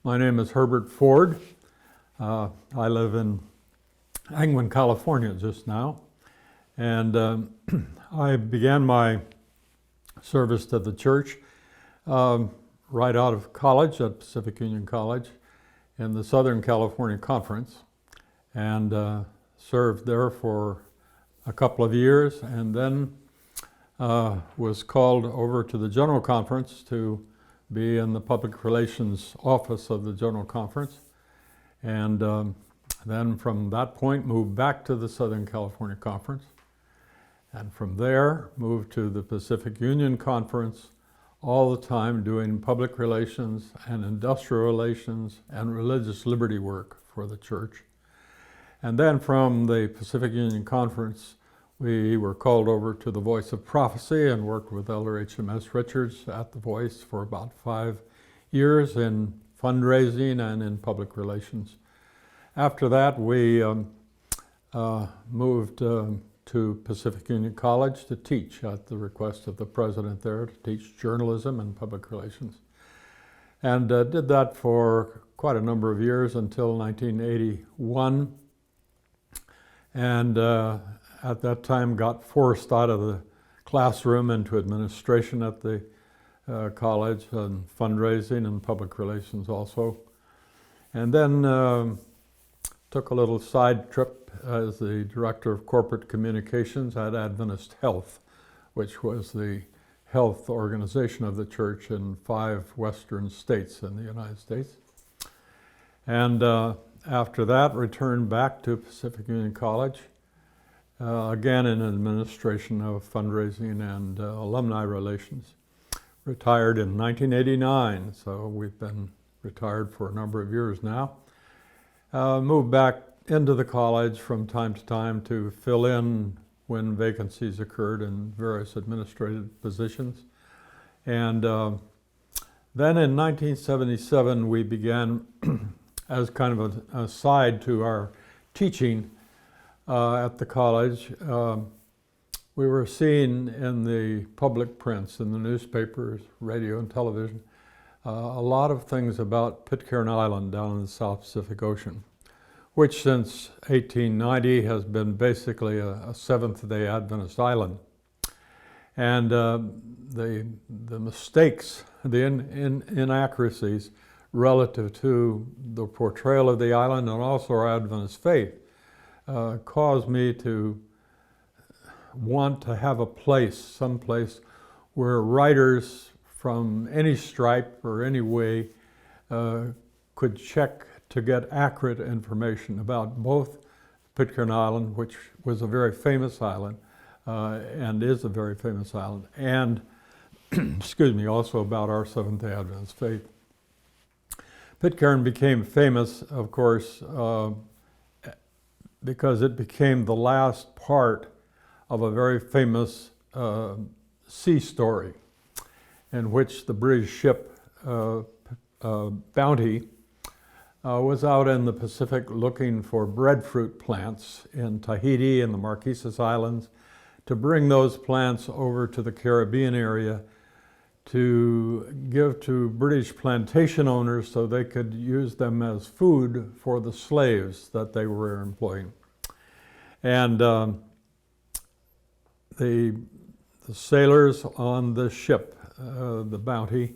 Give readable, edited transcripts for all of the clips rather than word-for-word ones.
My name is Herbert Ford. I live in Angwin, California just now. And I began my service to the church right out of college at Pacific Union College in the Southern California Conference, and served there for a couple of years, and then was called over to the General Conference to be in the Public Relations Office of the General Conference, and then from that point moved back to the Southern California Conference, and from there moved to the Pacific Union Conference, all the time doing public relations and industrial relations and religious liberty work for the church. And then from the Pacific Union Conference, we were called over to the Voice of Prophecy and worked with Elder H.M.S. Richards at the Voice for about 5 years in fundraising and in public relations. After that, we moved to Pacific Union College to teach at the request of the president there, to teach journalism and public relations. And did that for quite a number of years until 1981. And at that time got forced out of the classroom into administration at the college, and fundraising and public relations also. And then took a little side trip as the director of corporate communications at Adventist Health, which was the health organization of the church in 5 western states in the United States. And after that, returned back to Pacific Union College, again in administration of fundraising and alumni relations. Retired in 1989, so we've been retired for a number of years now. Moved back into the college from time to time to fill in when vacancies occurred in various administrative positions. And then in 1977, we began as kind of an aside to our teaching at the college. We were seen in the public prints, in the newspapers, radio and television, a lot of things about Pitcairn Island down in the South Pacific Ocean, which since 1890 has been basically a Seventh-day Adventist island. And the mistakes, the inaccuracies relative to the portrayal of the island and also our Adventist faith caused me to want to have a place, someplace where writers from any stripe or any way could check to get accurate information about both Pitcairn Island, which was a very famous island and is a very famous island, and excuse me, also about our Seventh-day Adventist faith. Pitcairn became famous, of course, because it became the last part of a very famous sea story in which the British ship Bounty was out in the Pacific looking for breadfruit plants in Tahiti and the Marquesas Islands to bring those plants over to the Caribbean area to give to British plantation owners so they could use them as food for the slaves that they were employing. And the sailors on the ship, the Bounty,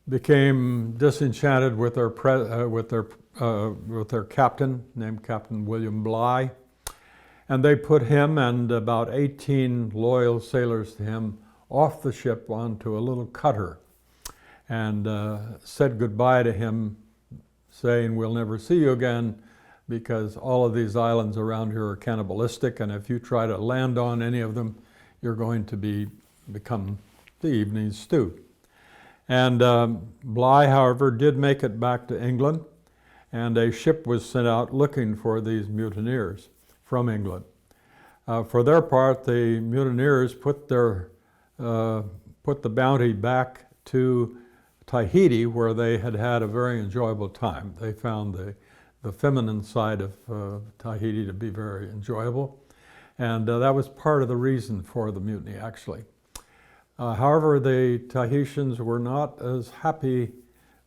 became disenchanted with their captain, named Captain William Bligh, and they put him and about 18 loyal sailors to him off the ship onto a little cutter and said goodbye to him, saying, "We'll never see you again because all of these islands around here are cannibalistic, and if you try to land on any of them, you're going to become the evening stew." And Bligh, however, did make it back to England, and a ship was sent out looking for these mutineers from England. For their part, the mutineers put the Bounty back to Tahiti, where they had had a very enjoyable time. They found the feminine side of Tahiti to be very enjoyable, and that was part of the reason for the mutiny, actually. However, the Tahitians were not as happy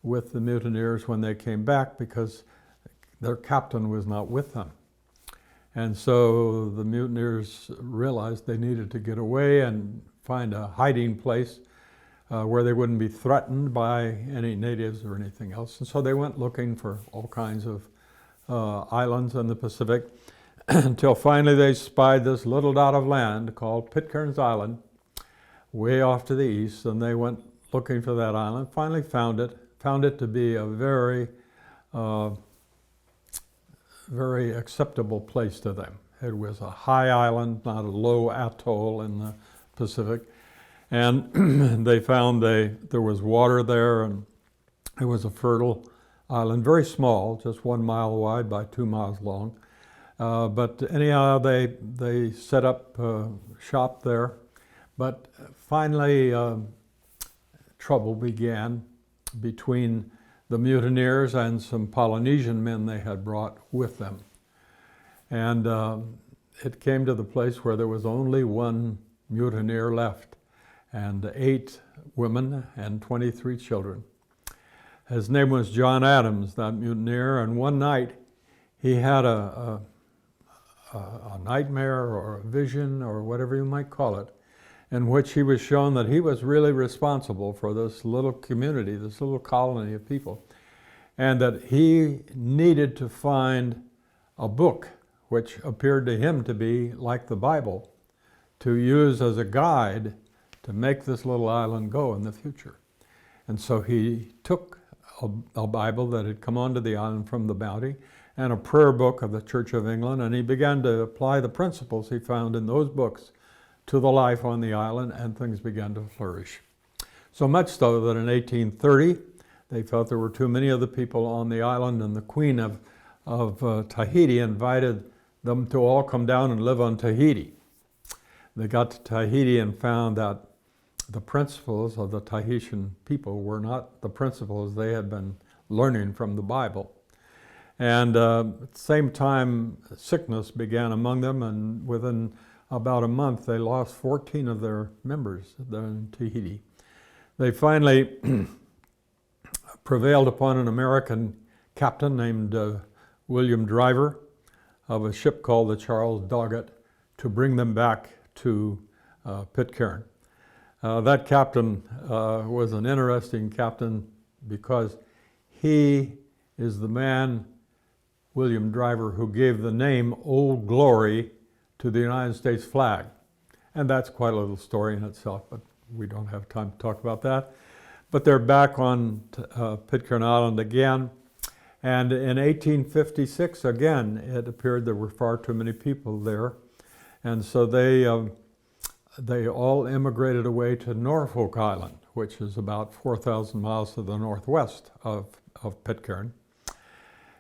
with the mutineers when they came back because their captain was not with them. And so the mutineers realized they needed to get away and find a hiding place where they wouldn't be threatened by any natives or anything else. And so they went looking for all kinds of islands in the Pacific until finally they spied this little dot of land called Pitcairn Island way off to the east, and they went looking for that island, finally found it to be a very very acceptable place to them. It was a high island, not a low atoll in the Pacific. And they found there was water there, and it was a fertile island, very small, just 1 mile wide by 2 miles long. But anyhow, they set up shop there. But finally, trouble began between the mutineers and some Polynesian men they had brought with them. And it came to the place where there was only one mutineer left, and 8 women and 23 children. His name was John Adams, that mutineer, and one night he had a nightmare or a vision or whatever you might call it, in which he was shown that he was really responsible for this little community, this little colony of people, and that he needed to find a book which appeared to him to be like the Bible, to use as a guide to make this little island go in the future. And so he took a Bible that had come onto the island from the Bounty and a prayer book of the Church of England, and he began to apply the principles he found in those books to the life on the island, and things began to flourish. So much so that in 1830, they felt there were too many of the people on the island, and the Queen of Tahiti invited them to all come down and live on Tahiti. They got to Tahiti and found that the principles of the Tahitian people were not the principles they had been learning from the Bible. And at the same time, sickness began among them, and within about a month, they lost 14 of their members there in Tahiti. They finally prevailed upon an American captain named William Driver of a ship called the Charles Doggett to bring them back to Pitcairn. That captain was an interesting captain because he is the man, William Driver, who gave the name Old Glory to the United States flag. And that's quite a little story in itself, but we don't have time to talk about that. But they're back on Pitcairn Island again. And in 1856, again, it appeared there were far too many people there. And so they all immigrated away to Norfolk Island, which is about 4,000 miles to the northwest of Pitcairn.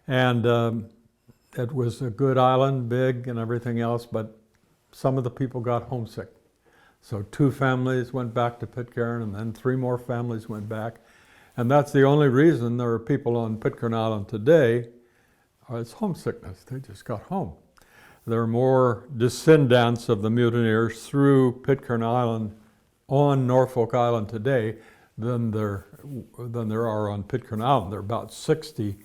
And it was a good island, big and everything else, but some of the people got homesick. So 2 families went back to Pitcairn, and then 3 more families went back. And that's the only reason there are people on Pitcairn Island today. It's homesickness. They just got home. There are more descendants of the mutineers through Pitcairn Island on Norfolk Island today than there are on Pitcairn Island. There are about 60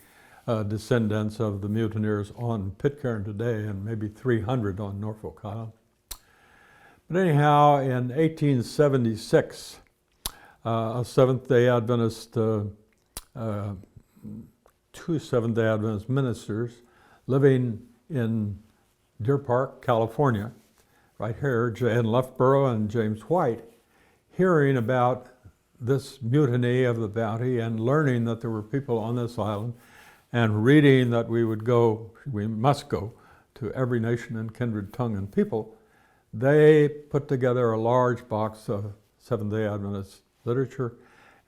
descendants of the mutineers on Pitcairn today, and maybe 300 on Norfolk Island. But anyhow, in 1876, a Seventh-day Adventist, 2 Seventh-day Adventist ministers living in Deer Park, California, right here, Jan Loughborough and James White, hearing about this mutiny of the Bounty and learning that there were people on this island, and reading that we must go to every nation and kindred tongue and people, they put together a large box of Seventh-day Adventist literature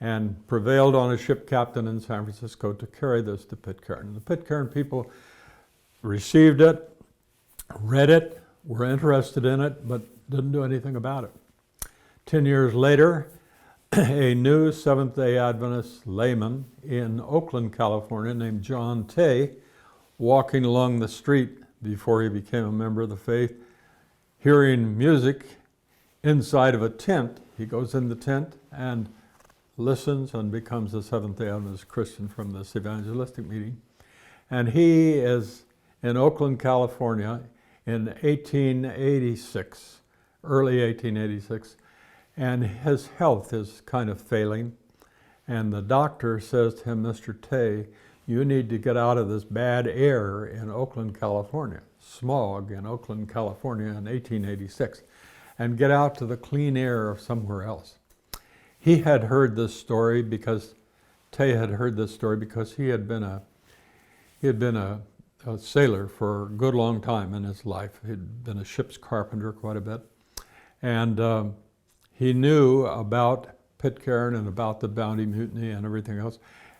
and prevailed on a ship captain in San Francisco to carry this to Pitcairn. The Pitcairn people received it, read it, were interested in it, but didn't do anything about it. 10 years later, a new Seventh-day Adventist layman in Oakland, California, named John Tay, walking along the street before he became a member of the faith, hearing music inside of a tent. He goes in the tent and listens and becomes a Seventh-day Adventist Christian from this evangelistic meeting. And he is in Oakland, California in 1886, early 1886, and his health is kind of failing. And the doctor says to him, Mr. Tay, you need to get out of this bad air in Oakland, California, smog in Oakland, California in 1886, and get out to the clean air of somewhere else. He had heard this story because, Tay had heard this story because he had been a sailor for a good long time in his life. He'd been a ship's carpenter quite a bit. And he knew about Pitcairn and about the Bounty Mutiny and everything else.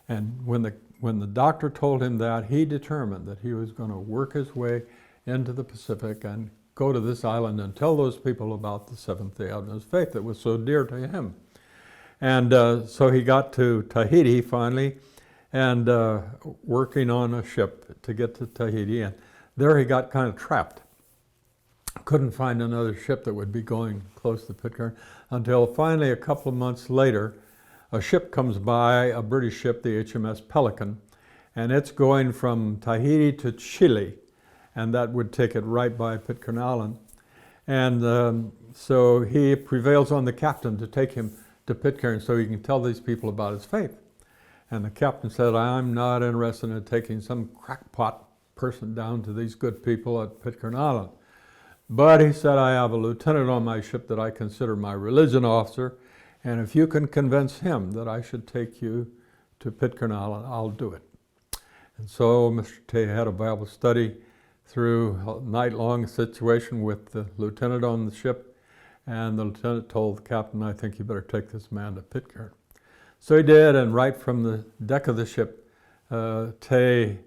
And when the doctor told him that, he determined that he was going to work his way into the Pacific and go to this island and tell those people about the Seventh-day Adventist faith that was so dear to him. And so he got to Tahiti finally, and working on a ship to get to Tahiti. And there he got kind of trapped. Couldn't find another ship that would be going close to Pitcairn until finally a couple of months later, a ship comes by, a British ship, the HMS Pelican, and it's going from Tahiti to Chile, and that would take it right by Pitcairn Island. And so he prevails on the captain to take him to Pitcairn so he can tell these people about his faith. And the captain said, I'm not interested in taking some crackpot person down to these good people at Pitcairn Island. But he said, I have a lieutenant on my ship that I consider my religion officer, and if you can convince him that I should take you to Pitcairn Island, I'll do it. And so Mr. Tay had a Bible study through a night-long situation with the lieutenant on the ship, and the lieutenant told the captain, I think you better take this man to Pitcairn. So he did, and right from the deck of the ship, Tay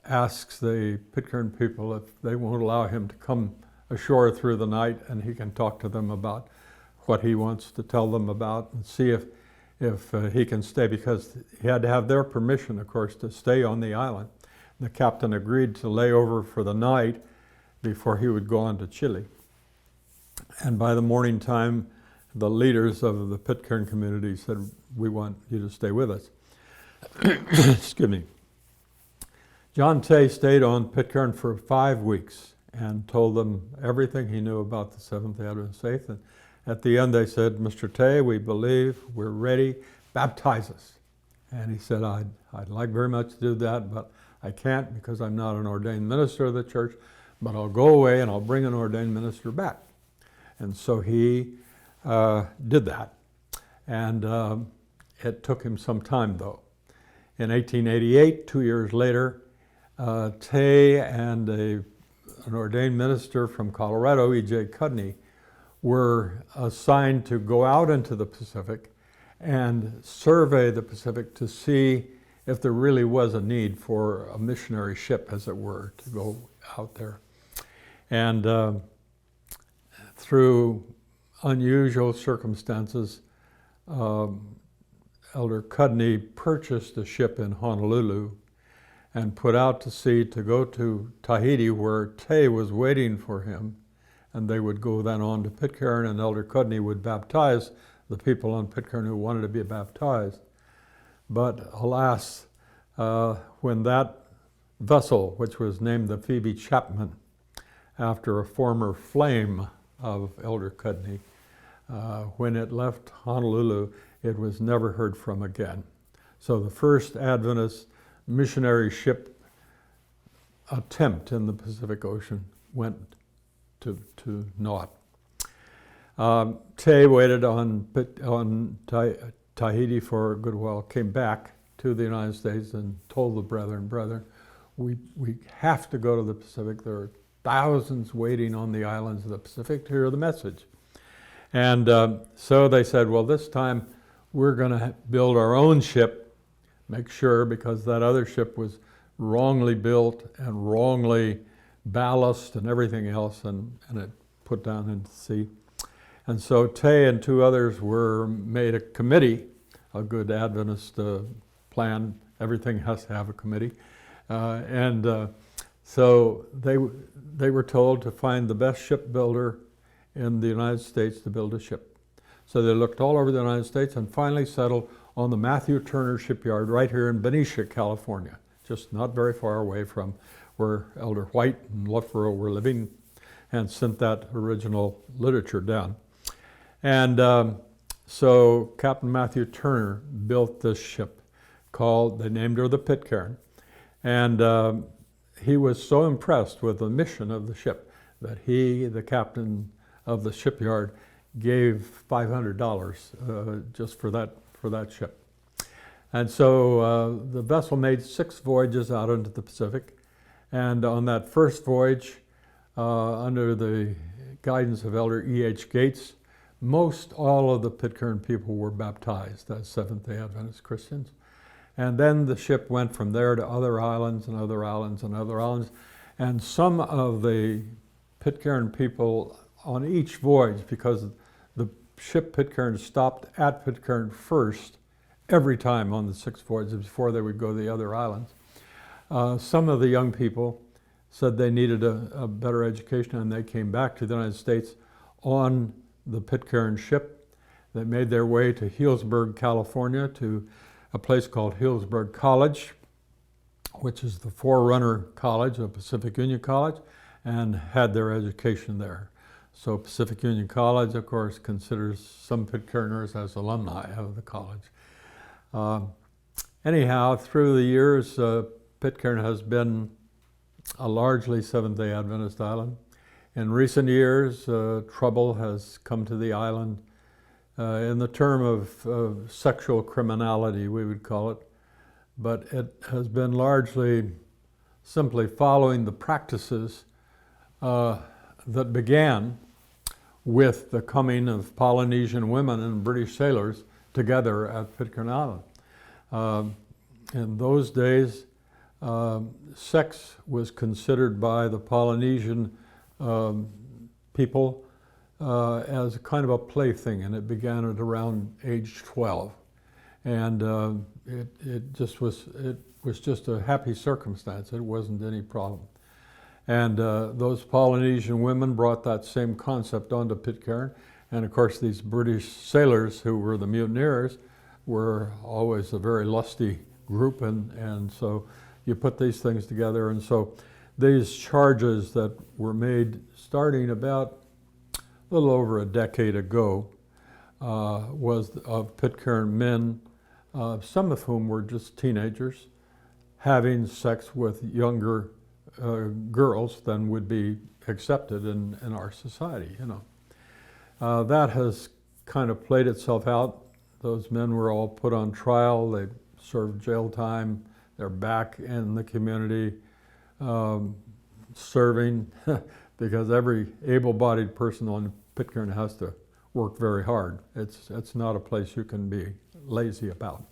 asks the Pitcairn people if they won't allow him to come ashore through the night, and he can talk to them about what he wants to tell them about and see if he can stay, because he had to have their permission, of course, to stay on the island. The captain agreed to lay over for the night before he would go on to Chile. And by the morning time, the leaders of the Pitcairn community said, we want you to stay with us. Excuse me. John Tay stayed on Pitcairn for 5 weeks and told them everything he knew about the Seventh-day Adventist faith. And at the end they said, Mr. Tay, we believe, we're ready, baptize us. And he said, I'd like very much to do that, but I can't because I'm not an ordained minister of the church, but I'll go away and I'll bring an ordained minister back. And so he did that. And it took him some time, though. In 1888, 2 years later, Tay and an ordained minister from Colorado, E.J. Cudney, were assigned to go out into the Pacific and survey the Pacific to see if there really was a need for a missionary ship, as it were, to go out there. And through unusual circumstances, Elder Cudney purchased a ship in Honolulu and put out to sea to go to Tahiti, where Tay was waiting for him, and they would go then on to Pitcairn, and Elder Cudney would baptize the people on Pitcairn who wanted to be baptized. But alas, when that vessel, which was named the Phoebe Chapman, after a former flame of Elder Cudney, when it left Honolulu, it was never heard from again. So the first Adventist missionary ship attempt in the Pacific Ocean went to naught. Tay waited on Tahiti for a good while, came back to the United States and told the brethren, we have to go to the Pacific. There are thousands waiting on the islands of the Pacific to hear the message. And so they said, well, this time we're going to build our own ship, make sure, because that other ship was wrongly built and wrongly ballast and everything else, and it put down into the sea. And so Tay and 2 others were made a committee, a good Adventist plan. Everything has to have a committee. So they were told to find the best shipbuilder in the United States to build a ship. So they looked all over the United States and finally settled on the Matthew Turner shipyard right here in Benicia, California, just not very far away from where Elder White and Loughborough were living, and sent that original literature down. And so Captain Matthew Turner built this ship they named her the Pitcairn. And he was so impressed with the mission of the ship that he, the captain of the shipyard, gave $500 just for that ship. And so the vessel made 6 voyages out into the Pacific. And on that first voyage, under the guidance of Elder E.H. Gates, most all of the Pitcairn people were baptized as Seventh-day Adventist Christians. And then the ship went from there to other islands and other islands and other islands. And some of the Pitcairn people on each voyage, because the ship Pitcairn stopped at Pitcairn first every time on the 6 voyages before they would go to the other islands. Some of the young people said they needed a better education, and they came back to the United States on the Pitcairn ship. They made their way to Healdsburg, California, to a place called Healdsburg College, which is the forerunner college of Pacific Union College, and had their education there. So Pacific Union College, of course, considers some Pitcairners as alumni of the college. Anyhow, through the years, Pitcairn has been a largely Seventh-day Adventist island. In recent years, trouble has come to the island in the term of sexual criminality, we would call it, but it has been largely simply following the practices that began with the coming of Polynesian women and British sailors together at Pitcairn Island. In those days, sex was considered by the Polynesian people as a kind of a plaything, and it began at around age 12. And it was just a happy circumstance. It wasn't any problem. And those Polynesian women brought that same concept onto Pitcairn. And of course, these British sailors who were the mutineers were always a very lusty group, and so you put these things together. And so these charges that were made starting about a little over a decade ago was of Pitcairn men, some of whom were just teenagers, having sex with younger girls than would be accepted in our society, you know. That has kind of played itself out. Those men were all put on trial. They served jail time. They're back in the community serving because every able-bodied person on Pitcairn has to work very hard. It's not a place you can be lazy about.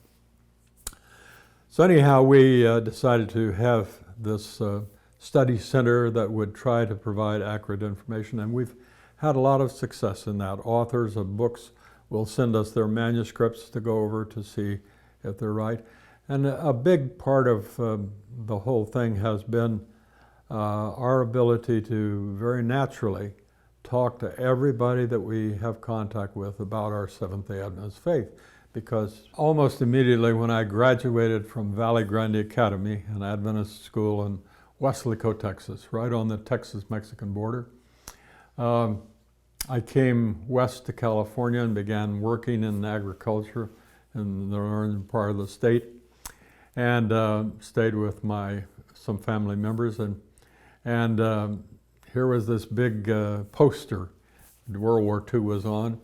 So anyhow, we decided to have this study center that would try to provide accurate information, and we've had a lot of success in that. Authors of books will send us their manuscripts to go over to see if they're right. And a big part of the whole thing has been our ability to very naturally talk to everybody that we have contact with about our Seventh-day Adventist faith. Because almost immediately when I graduated from Valley Grande Academy, an Adventist school in Weslaco, Texas, right on the Texas-Mexican border, I came west to California and began working in agriculture in the northern part of the state, and stayed with some family members. And here was this big poster World War II was on,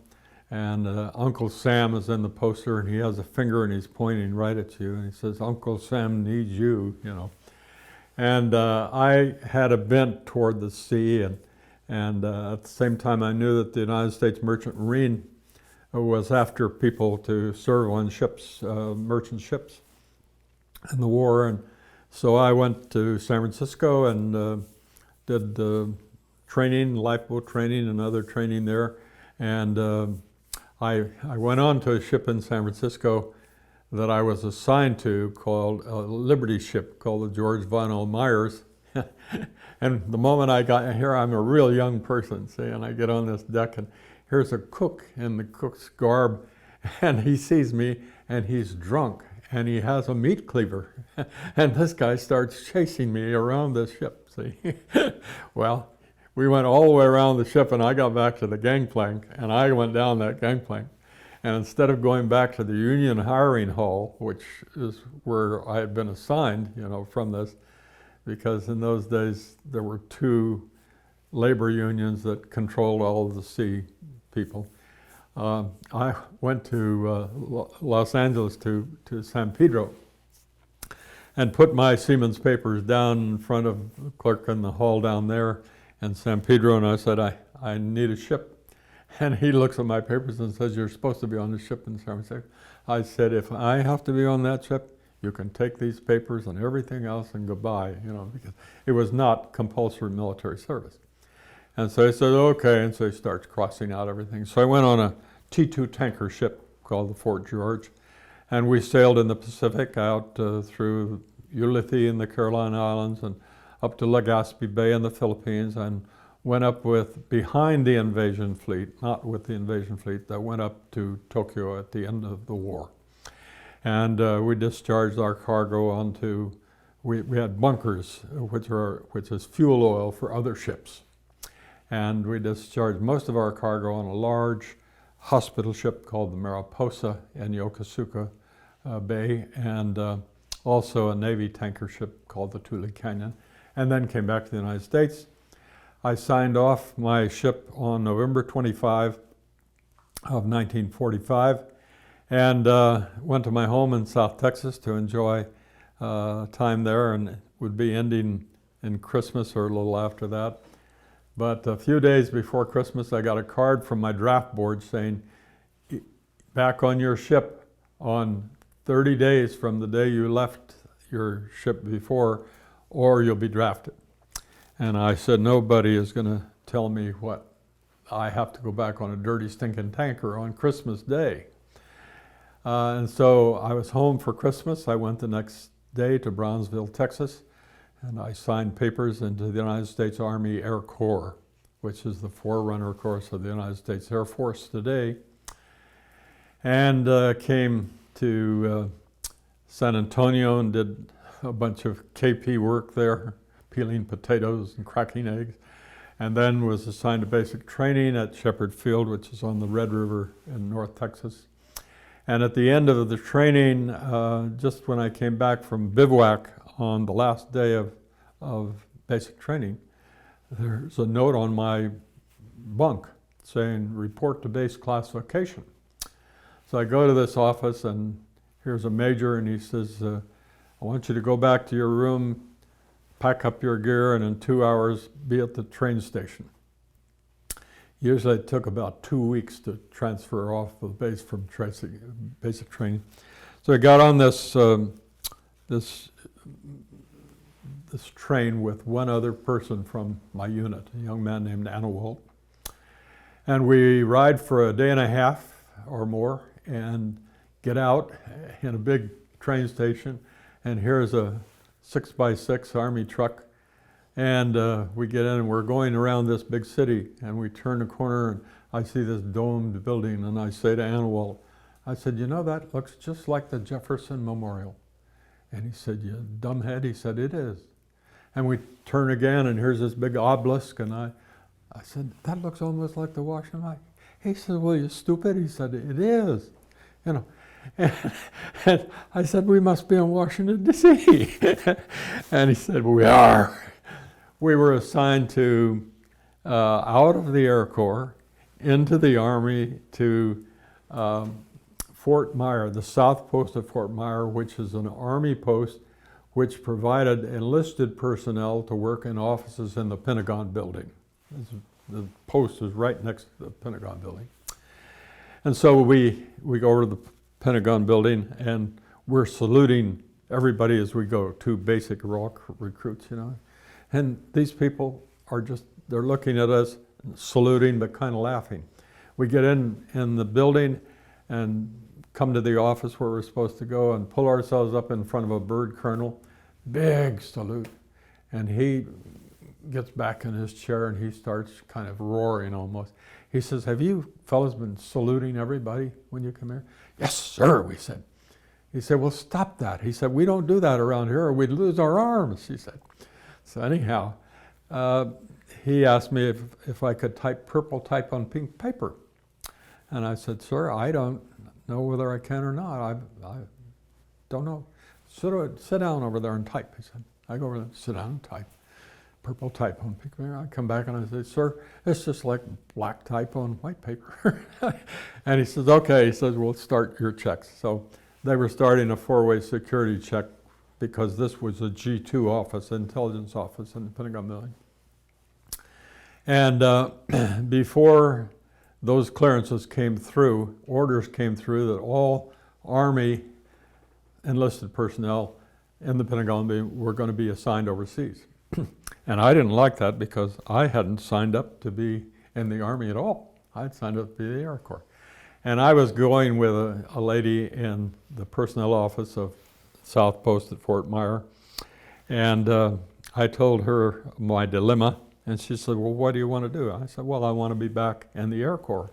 and Uncle Sam is in the poster, and he has a finger and he's pointing right at you, and he says, "Uncle Sam needs you," you know. And I had a bent toward the sea, and at the same time I knew that the United States Merchant Marine was after people to serve on ships, merchant ships in the war. And so I went to San Francisco and did training, lifeboat training and other training there. And I went on to a ship in San Francisco that I was assigned to, called a Liberty ship called the George Von O. Myers. And the moment I got here, I'm a real young person, see, and I get on this deck, and here's a cook in the cook's garb, and he sees me, and he's drunk, and he has a meat cleaver. And this guy starts chasing me around the ship, see? Well, we went all the way around the ship, and I got back to the gangplank, and I went down that gangplank. And instead of going back to the Union Hiring Hall, which is where I had been assigned, from this, because in those days there were 2 labor unions that controlled all of the sea people. I went to Los Angeles to San Pedro and put my seaman's papers down in front of the clerk in the hall down there in San Pedro, and I said, I need a ship. And he looks at my papers and says, you're supposed to be on the ship in San Francisco. I said, if I have to be on that ship, you can take these papers and everything else and goodbye, because it was not compulsory military service. And so he said, okay, and so he starts crossing out everything. So I went on a T2 tanker ship called the Fort George, and we sailed in the Pacific out through Ulithi in the Carolina Islands and up to Legazpi Bay in the Philippines, and went up behind the invasion fleet, not with the invasion fleet, that went up to Tokyo at the end of the war. And we discharged our cargo onto, we had bunkers, which is fuel oil for other ships. And we discharged most of our cargo on a large hospital ship called the Mariposa in Yokosuka Bay, and also a Navy tanker ship called the Tule Canyon, and then came back to the United States. I signed off my ship on November 25 of 1945 and went to my home in South Texas to enjoy time there, and it would be ending in Christmas or a little after that. But a few days before Christmas, I got a card from my draft board saying, back on your ship on 30 days from the day you left your ship before, or you'll be drafted. And I said, nobody is going to tell me what I have to go back on a dirty, stinking tanker on Christmas Day. And so I was home for Christmas. I went the next day to Brownsville, Texas, and I signed papers into the United States Army Air Corps, which is the forerunner course of the United States Air Force today, and came to San Antonio and did a bunch of KP work there, peeling potatoes and cracking eggs, and then was assigned to basic training at Shepherd Field, which is on the Red River in North Texas. And at the end of the training, just when I came back from bivouac on the last day of basic training, there's a note on my bunk saying, report to base classification. So I go to this office, and here's a major, and he says, I want you to go back to your room, pack up your gear, and in 2 hours be at the train station. Usually it took about 2 weeks to transfer off the base from basic training. So I got on this train with one other person from my unit, a young man named Anawalt. And we ride for a day and a half or more and get out in a big train station, and here's a 6x6 Army truck, and we get in and we're going around this big city, and we turn the corner and I see this domed building, and I say to Anawalt, I said, that looks just like the Jefferson Memorial. And he said, you dumbhead, he said, it is. And we turn again, and here's this big obelisk, and I said, that looks almost like the Washington Line. He said, well, you stupid. He said, it is. And I said, we must be in Washington, D.C. And he said, we are. We were assigned to, out of the Air Corps, into the Army to Fort Myer, the south post of Fort Myer, which is an Army post which provided enlisted personnel to work in offices in the Pentagon building. The post is right next to the Pentagon building. And so we go over to the Pentagon building, and we're saluting everybody as we go, to basic rock recruits, And these people are they're looking at us, saluting, but kind of laughing. We get in the building and come to the office where we're supposed to go and pull ourselves up in front of a bird colonel, big salute. And he gets back in his chair and he starts kind of roaring almost. He says, have you fellas been saluting everybody when you come here? Yes, sir, we said. He said, well, stop that. He said, we don't do that around here or we'd lose our arms, he said. So anyhow, he asked me if I could purple type on pink paper. And I said, sir, I don't know whether I can or not. I don't know. Sit down over there and type, he said. I go over there, sit down and type. Purple type on pink paper. I come back and I say, sir, it's just like black type on white paper. And he says, okay. He says, we'll start your checks. So they were starting a 4-way security check because this was a G2 office, intelligence office in the Pentagon building. And before those clearances came through, orders came through that all Army enlisted personnel in the Pentagon were going to be assigned overseas. And I didn't like that because I hadn't signed up to be in the Army at all. I'd signed up to be in the Air Corps. And I was going with a lady in the personnel office of South Post at Fort Myer. And I told her my dilemma. And she said, well, what do you want to do? I said, well, I want to be back in the Air Corps.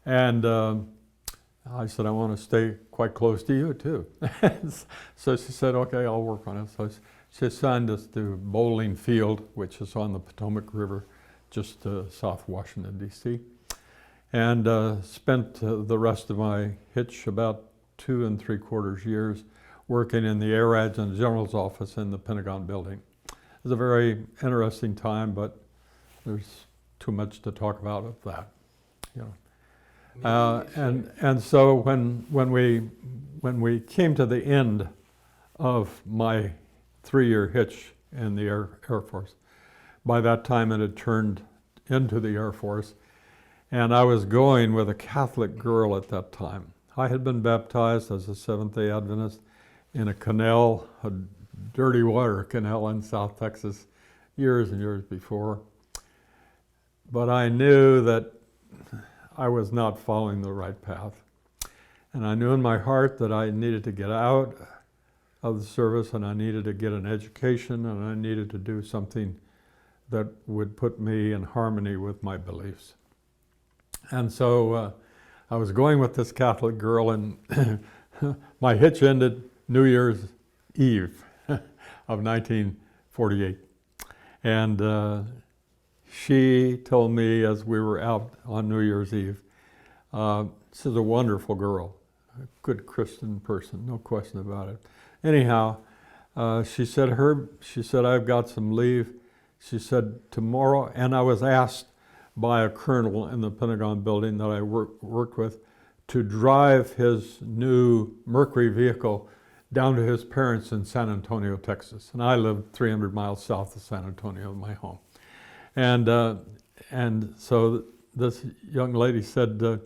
And I said, I want to stay quite close to you, too. So she said, okay, I'll work on it. So she assigned us to Bowling Field, which is on the Potomac River, just south Washington, D.C., and spent the rest of my hitch, about 2 3/4 years, working in the Air Adjutant General's office in the Pentagon building. It was a very interesting time, but there's too much to talk about of that, you know. And so when we came to the end of my 3-year hitch in the Air Force, by that time it had turned into the Air Force, and I was going with a Catholic girl at that time. I had been baptized as a Seventh-day Adventist in a canal, a dirty water canal in South Texas, years and years before. But I knew that I was not following the right path. And I knew in my heart that I needed to get out of the service, and I needed to get an education, and I needed to do something that would put me in harmony with my beliefs. And so I was going with this Catholic girl, and my hitch ended New Year's Eve of 1948. And she told me as we were out on New Year's Eve, this is a wonderful girl, a good Christian person, no question about it. Anyhow, she said, Herb, she said, I've got some leave. She said, tomorrow, and I was asked by a colonel in the Pentagon building that I worked with to drive his new Mercury vehicle down to his parents in San Antonio, Texas. And I lived 300 miles south of San Antonio, my home. And so this young lady said,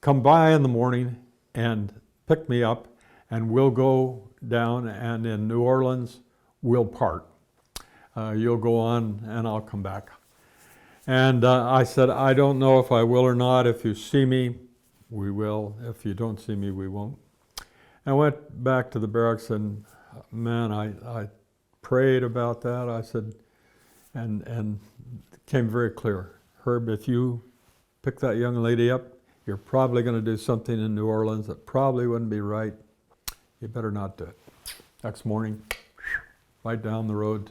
come by in the morning and pick me up, and we'll go down, and in New Orleans, we'll part. You'll go on, and I'll come back. And I said, I don't know if I will or not. If you see me, we will. If you don't see me, we won't. I went back to the barracks, and man, I prayed about that. I said, and it came very clear. Herb, if you pick that young lady up, you're probably going to do something in New Orleans that probably wouldn't be right. You better not do it. Next morning, right down the road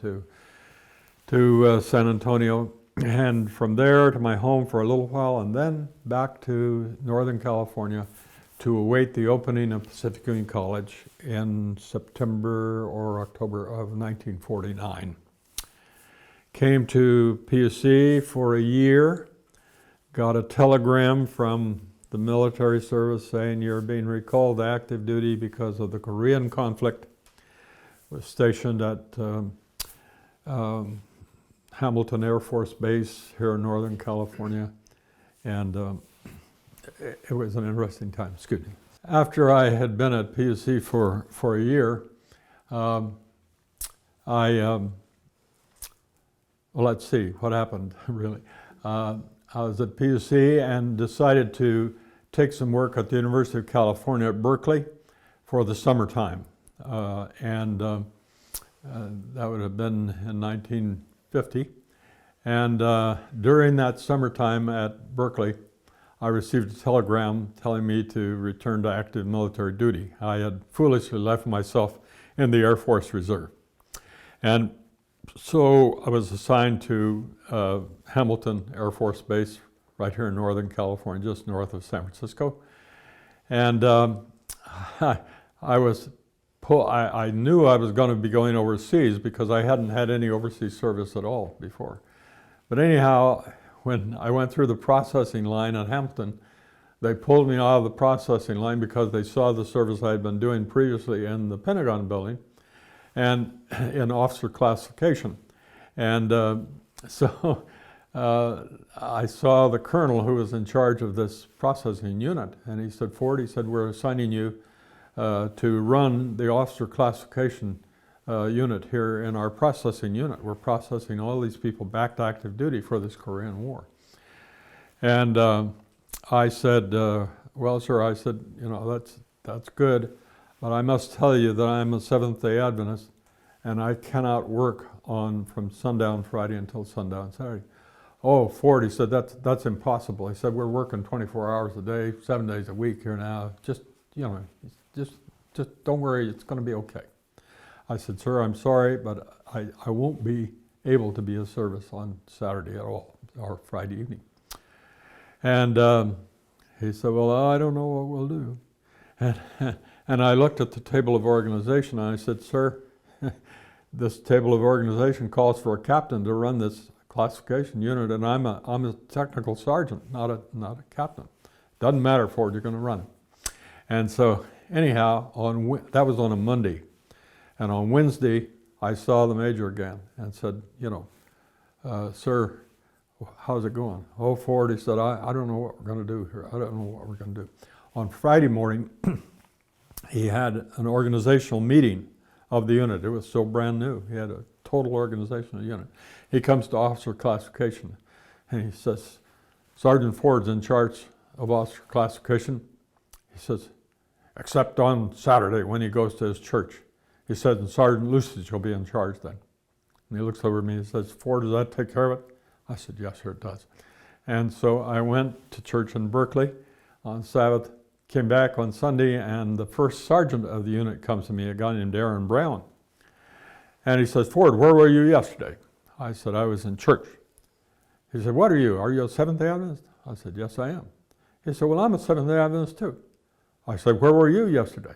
to San Antonio, and from there to my home for a little while, and then back to Northern California to await the opening of Pacific Union College in September or October of 1949. Came to PUC for a year, got a telegram from the military service saying you're being recalled to active duty because of the Korean conflict. Was stationed at Hamilton Air Force Base here in Northern California, and it was an interesting time. Excuse me. After I had been at PUC for a year, well, let's see what happened really. I was at PUC and decided to take some work at the University of California at Berkeley for the summertime. That would have been in 1950. And during that summertime at Berkeley, I received a telegram telling me to return to active military duty. I had foolishly left myself in the Air Force Reserve. And so I was assigned to Hamilton Air Force Base right here in Northern California, just north of San Francisco. And I knew I was going to be going overseas because I hadn't had any overseas service at all before. But anyhow, when I went through the processing line at Hampton, they pulled me out of the processing line because they saw the service I had been doing previously in the Pentagon building and in officer classification. And so I saw the colonel who was in charge of this processing unit, and he said, Ford, he said, we're assigning you to run the officer classification unit here in our processing unit. We're processing all these people back to active duty for this Korean War. And I said, well, sir, I said, you know, that's good, but I must tell you that I'm a Seventh-day Adventist, and I cannot work from sundown Friday until sundown Saturday. Oh, Ford, he said, that's impossible. He said, we're working 24 hours a day, 7 days a week here now. Just, you know, just don't worry, it's going to be okay. I said, sir, I'm sorry, but I won't be able to be of service on Saturday at all, or Friday evening. And he said, well, I don't know what we'll do. And I looked at the table of organization, and I said, sir, this table of organization calls for a captain to run this classification unit, and I'm a technical sergeant, not a captain. Doesn't matter, Ford, you're going to run it. And so anyhow, that was on a Monday. And on Wednesday, I saw the major again and said, you know, sir, how's it going? Oh, Ford, he said, I don't know what we're going to do here. I don't know what we're going to do. On Friday morning, he had an organizational meeting of the unit. It was so brand new. He had a total organizational unit. He comes to officer classification, and he says, Sergeant Ford's in charge of officer classification. He says, except on Saturday when he goes to his church. He said, and Sergeant Lusage will be in charge then. And he looks over at me and says, Ford, does that take care of it? I said, yes, sir, it does. And so I went to church in Berkeley on Sabbath, came back on Sunday, and the first sergeant of the unit comes to me, a guy named Aaron Brown. And he says, Ford, where were you yesterday? I said, I was in church. He said, what are you? Are you a Seventh-day Adventist? I said, yes, I am. He said, well, I'm a Seventh-day Adventist too. I said, where were you yesterday?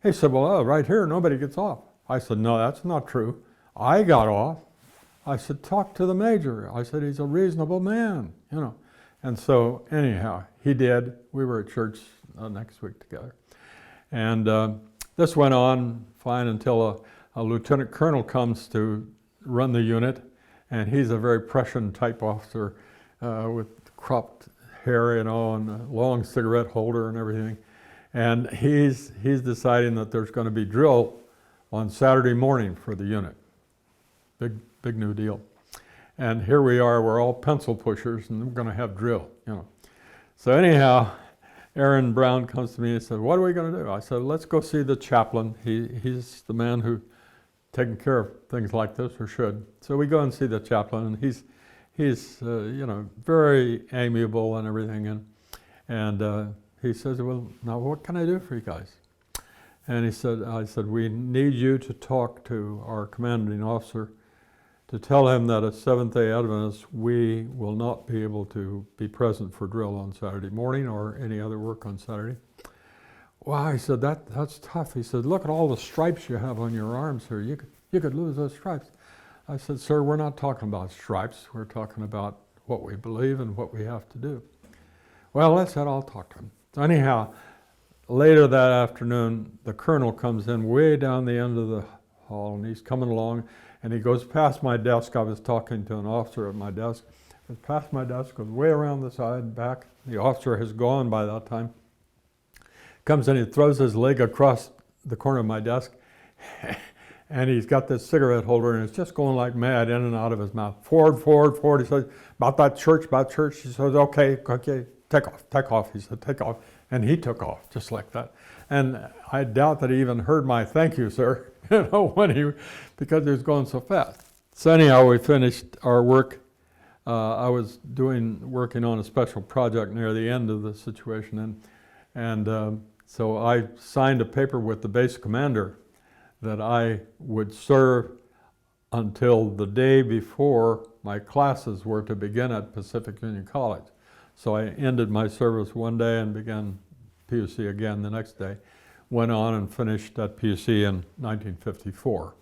He said, well, right here, nobody gets off. I said, no, that's not true. I got off. I said, talk to the major. I said, he's a reasonable man, you know. And so anyhow, he did. We were at church next week together. And this went on fine until a lieutenant colonel comes to run the unit, and he's a very Prussian type officer with cropped hair, you know, and a long cigarette holder and everything. And he's deciding that there's going to be drill on Saturday morning for the unit. Big new deal. And here we are, we're all pencil pushers, and we're going to have drill, you know. So anyhow, Aaron Brown comes to me and said, what are we going to do? I said, let's go see the chaplain. He's the man who taken care of things like this, or should. So we go and see the chaplain, and he's you know, very amiable and everything. And he says, well, now what can I do for you guys? And I said, we need you to talk to our commanding officer to tell him that as Seventh-day Adventists, we will not be able to be present for drill on Saturday morning or any other work on Saturday. Wow, he said, that's tough. He said, look at all the stripes you have on your arms here. You could lose those stripes. I said, sir, we're not talking about stripes. We're talking about what we believe and what we have to do. Well, I said, I'll talk to him. So anyhow, later that afternoon, the colonel comes in way down the end of the hall, and he's coming along, and he goes past my desk. I was talking to an officer at my desk. Goes past my desk, goes way around the side and back. The officer has gone by that time. Comes in, he throws his leg across the corner of my desk, and he's got this cigarette holder, and it's just going like mad in and out of his mouth. Ford. He says, about church. He says, okay, take off. He said, take off. And he took off just like that. And I doubt that he even heard my thank you, sir, you know, because he was going so fast. So anyhow, we finished our work, I was working on a special project near the end of the situation, and so I signed a paper with the base commander that I would serve until the day before my classes were to begin at Pacific Union College. So I ended my service one day and began PUC again the next day. Went on and finished at PUC in 1954.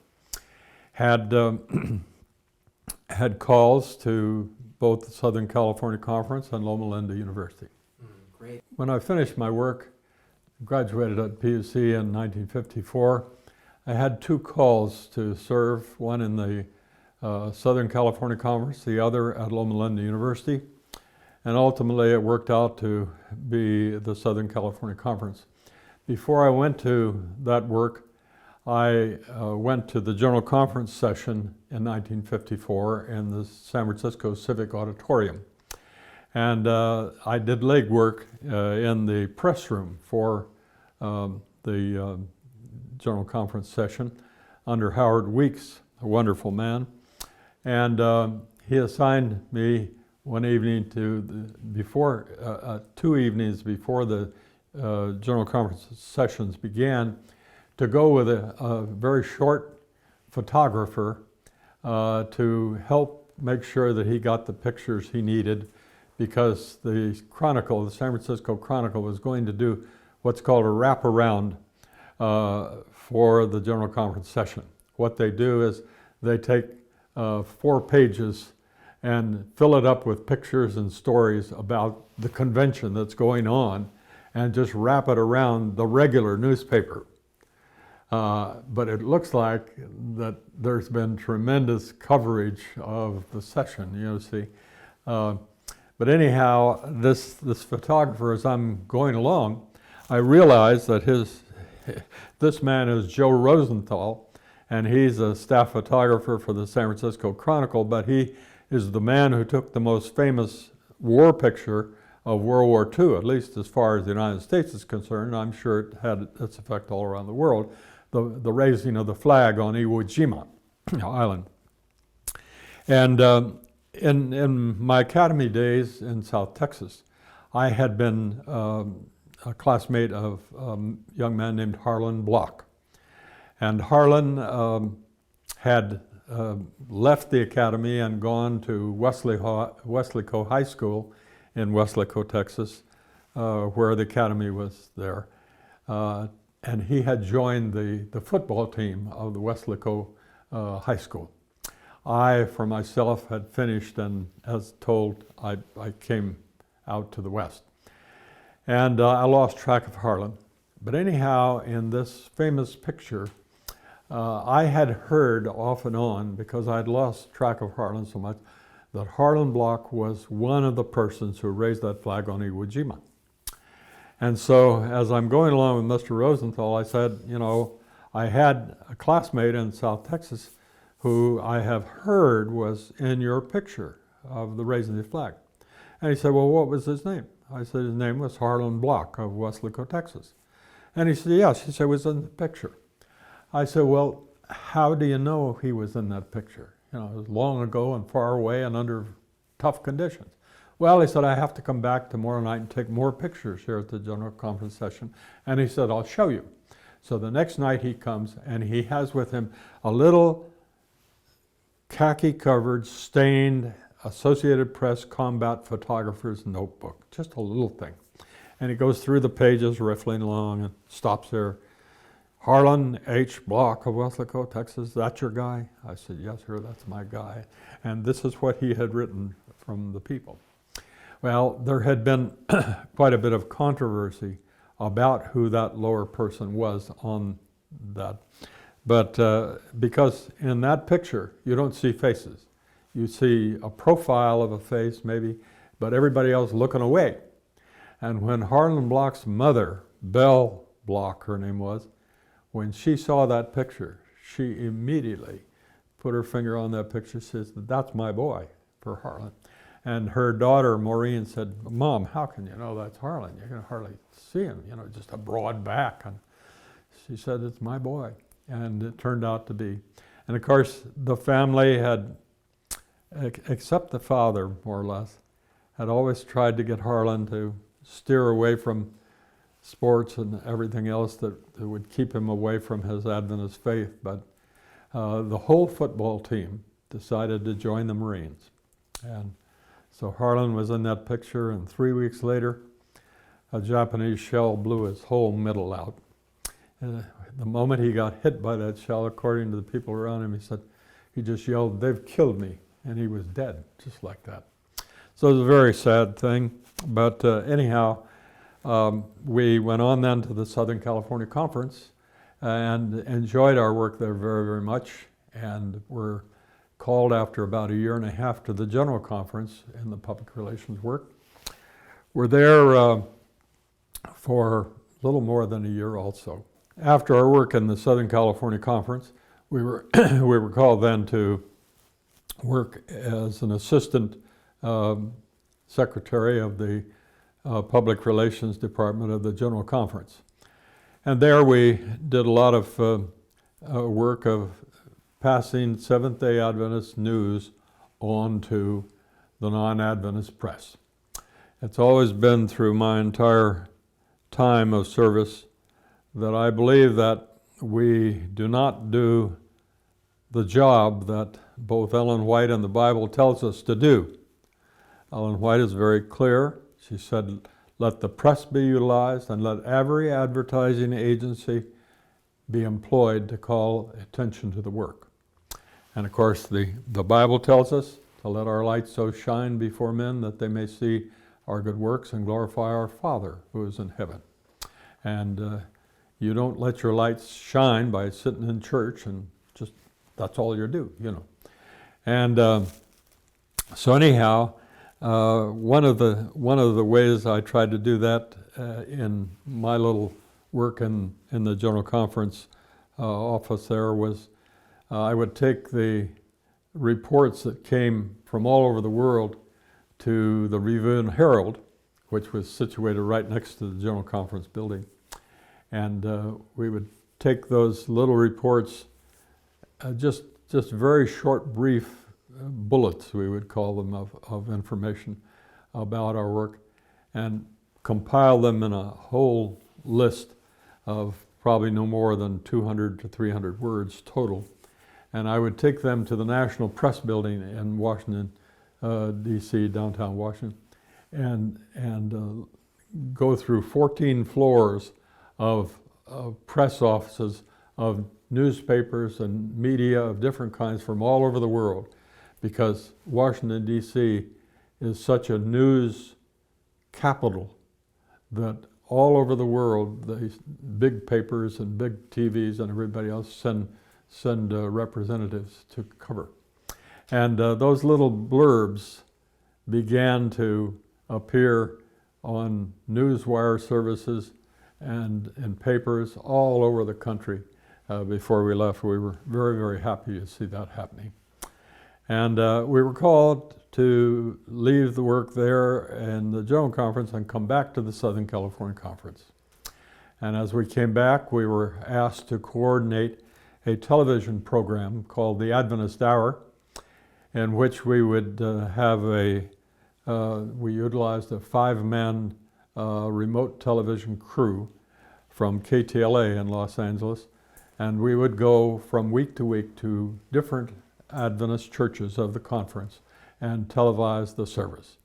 Had had calls to both the Southern California Conference and Loma Linda University. Great. When I finished my work, graduated at PUC in 1954, I had two calls to serve, one in the Southern California Conference, the other at Loma Linda University, and ultimately it worked out to be the Southern California Conference. Before I went to that work, I went to the General Conference session in 1954 in the San Francisco Civic Auditorium. And I did legwork in the press room for the General Conference session under Howard Weeks, a wonderful man. And he assigned me one evening two evenings before the General Conference sessions began, to go with a very short photographer to help make sure that he got the pictures he needed, because the Chronicle, the San Francisco Chronicle, was going to do what's called a wraparound for the General Conference session. What they do is they take 4 pages and fill it up with pictures and stories about the convention that's going on, and just wrap it around the regular newspaper. But it looks like that there's been tremendous coverage of the session, you see. But anyhow, this photographer, as I'm going along, I realized that this man is Joe Rosenthal, and he's a staff photographer for the San Francisco Chronicle, but he is the man who took the most famous war picture of World War II, at least as far as the United States is concerned. I'm sure it had its effect all around the world, the raising of the flag on Iwo Jima Island. And in my academy days in South Texas, I had been a classmate of a young man named Harlan Block. And Harlan had left the academy and gone to Weslaco High School in Weslaco, Texas, where the academy was there. And he had joined the football team of the Weslaco High School. I, for myself, had finished, and as told, I came out to the west. And I lost track of Harlan. But anyhow, in this famous picture, I had heard off and on, because I had lost track of Harlan so much, that Harlan Block was one of the persons who raised that flag on Iwo Jima. And so as I'm going along with Mr. Rosenthal, I said, you know, I had a classmate in South Texas who I have heard was in your picture of the raising the flag. And he said, well, what was his name? I said, his name was Harlan Block of Weslaco, Texas. And he said, yes. He said, he was in the picture. I said, well, how do you know he was in that picture? You know, it was long ago and far away and under tough conditions. Well, he said, I have to come back tomorrow night and take more pictures here at the General Conference session. And he said, I'll show you. So the next night he comes, and he has with him a little khaki-covered, stained Associated Press combat photographer's notebook, just a little thing. And he goes through the pages, riffling along, and stops there. Harlan H. Block of Weslaco, Texas, that your guy? I said, yes, sir, that's my guy. And this is what he had written from the people. Well, there had been quite a bit of controversy about who that lower person was on that. But because in that picture, you don't see faces. You see a profile of a face maybe, but everybody else looking away. And when Harlan Block's mother, Belle Block, her name was, when she saw that picture, she immediately put her finger on that picture and says, that's my boy, for Harlan. And her daughter, Maureen, said, Mom, how can you know that's Harlan? You can hardly see him, you know, just a broad back. And she said, it's my boy. And it turned out to be. And of course, the family had except the father, more or less, had always tried to get Harlan to steer away from sports and everything else that would keep him away from his Adventist faith. But the whole football team decided to join the Marines. And so Harlan was in that picture, and 3 weeks later, a Japanese shell blew his whole middle out. And the moment he got hit by that shell, according to the people around him, he just yelled, "They've killed me," and he was dead, just like that. So it was a very sad thing, but anyhow, we went on then to the Southern California Conference and enjoyed our work there very, very much, and were called after about a year and a half to the General Conference in the public relations work. We're there for a little more than a year also. After our work in the Southern California Conference, we were we were called then to work as an assistant secretary of the Public Relations Department of the General Conference. And there we did a lot of work of passing Seventh-day Adventist news on to the non-Adventist press. It's always been through my entire time of service that I believe that we do not do the job that both Ellen White and the Bible tells us to do. Ellen White is very clear. She said, "Let the press be utilized and let every advertising agency be employed to call attention to the work." And of course, the Bible tells us to let our light so shine before men that they may see our good works and glorify our Father who is in heaven. And you don't let your lights shine by sitting in church and just, that's all you do, you know. And so anyhow, one of the ways I tried to do that in my little work in the General Conference office there was I would take the reports that came from all over the world to the Review and Herald, which was situated right next to the General Conference building. And we would take those little reports, just very short, brief bullets, we would call them, of information about our work, and compile them in a whole list of probably no more than 200 to 300 words total. And I would take them to the National Press Building in Washington, D.C., downtown Washington, and go through 14 floors of press offices of newspapers and media of different kinds from all over the world, because Washington, D.C. is such a news capital that all over the world, the big papers and big TVs and everybody else send representatives to cover. And those little blurbs began to appear on newswire services and in papers all over the country. Before we left, we were very, very happy to see that happening. And we were called to leave the work there in the General Conference and come back to the Southern California Conference. And as we came back, we were asked to coordinate a television program called the Adventist Hour, in which we would have we utilized a 5-man remote television crew from KTLA in Los Angeles, and we would go from week to week to different Adventist churches of the conference and televise the service.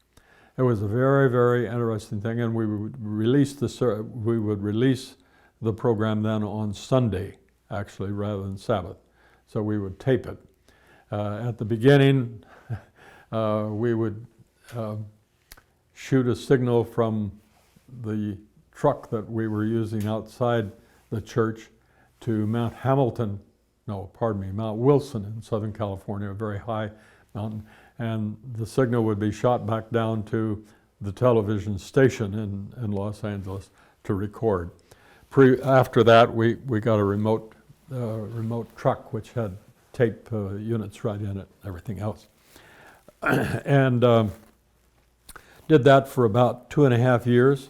It was a very, very interesting thing, and we would release the program then on Sunday, actually, rather than Sabbath. So we would tape it. At the beginning, we would shoot a signal from the truck that we were using outside the church to Mount Wilson in Southern California, a very high mountain, and the signal would be shot back down to the television station in Los Angeles to record. After that, we got a remote truck which had tape units right in it, everything else. And did that for about 2.5 years.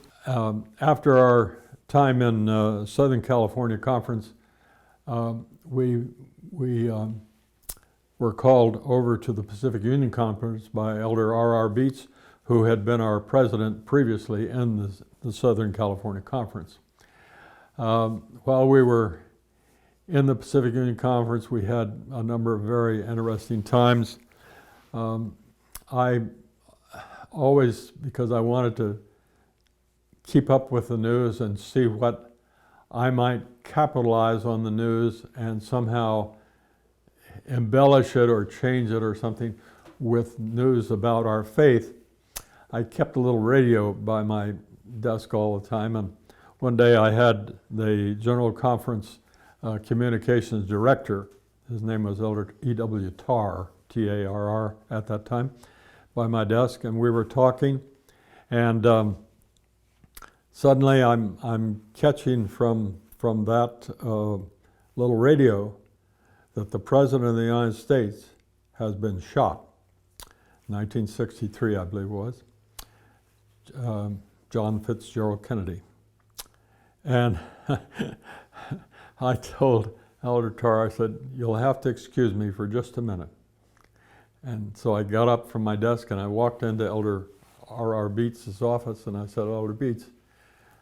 After our time in Southern California Conference, we were called over to the Pacific Union Conference by Elder R.R. Beets, who had been our president previously in the Southern California Conference. While we were in the Pacific Union Conference, we had a number of very interesting times. I always, because I wanted to keep up with the news and see what I might capitalize on the news and somehow embellish it or change it or something with news about our faith, I kept a little radio by my desk all the time. And one day I had the General Conference Communications Director, his name was Elder E.W. Tarr, T-A-R-R at that time, by my desk, and we were talking, and suddenly I'm catching from that little radio that the President of the United States has been shot. 1963, I believe it was. John Fitzgerald Kennedy. And I told Elder Tarr, I said, "You'll have to excuse me for just a minute." And so I got up from my desk and I walked into Elder R.R. Beets' office and I said, "Elder Beets,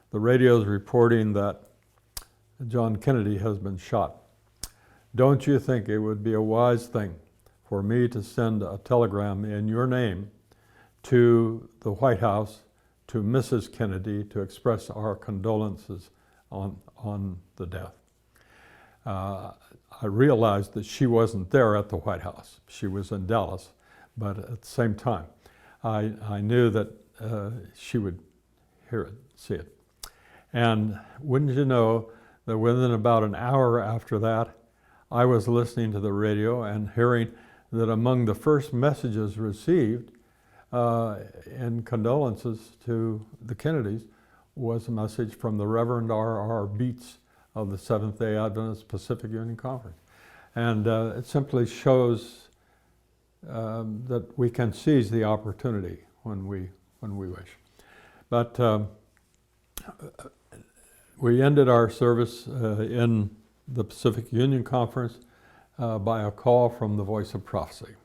the radio's reporting that John Kennedy has been shot. Don't you think it would be a wise thing for me to send a telegram in your name to the White House, to Mrs. Kennedy, to express our condolences on the death?" I realized that she wasn't there at the White House. She was in Dallas, but at the same time, I knew that she would hear it, see it. And wouldn't you know that within about an hour after that, I was listening to the radio and hearing that among the first messages received in condolences to the Kennedys was a message from the Reverend R.R. Beets of the Seventh-day Adventist Pacific Union Conference. And it simply shows that we can seize the opportunity when we wish. But we ended our service in the Pacific Union Conference by a call from the Voice of Prophecy.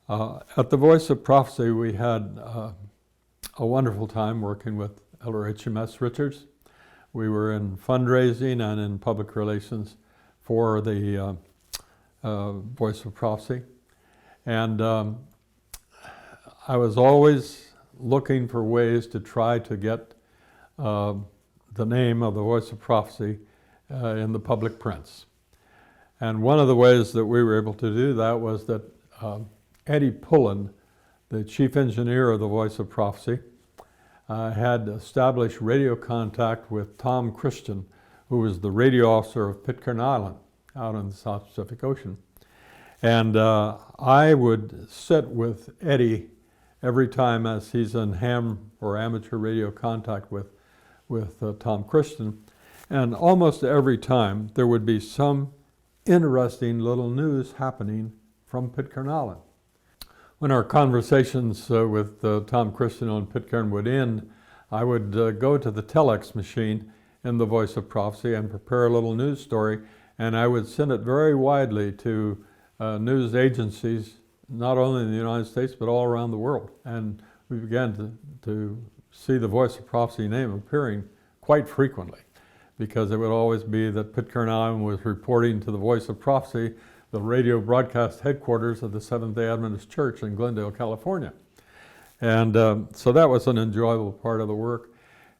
At the Voice of Prophecy, we had a wonderful time working with Elder H.M.S. Richards. We were in fundraising and in public relations for the Voice of Prophecy. And I was always looking for ways to try to get the name of the Voice of Prophecy in the public prints. And one of the ways that we were able to do that was that Eddie Pullen, the chief engineer of the Voice of Prophecy, had established radio contact with Tom Christian, who was the radio officer of Pitcairn Island out in the South Pacific Ocean. And I would sit with Eddie every time as he's in ham or amateur radio contact with Tom Christian. And almost every time there would be some interesting little news happening from Pitcairn Island. When our conversations with Tom Christian on Pitcairn would end, I would go to the telex machine in the Voice of Prophecy and prepare a little news story, and I would send it very widely to news agencies, not only in the United States, but all around the world. And we began to see the Voice of Prophecy name appearing quite frequently, because it would always be that Pitcairn Island was reporting to the Voice of Prophecy, the radio broadcast headquarters of the Seventh-day Adventist Church in Glendale, California. And so that was an enjoyable part of the work.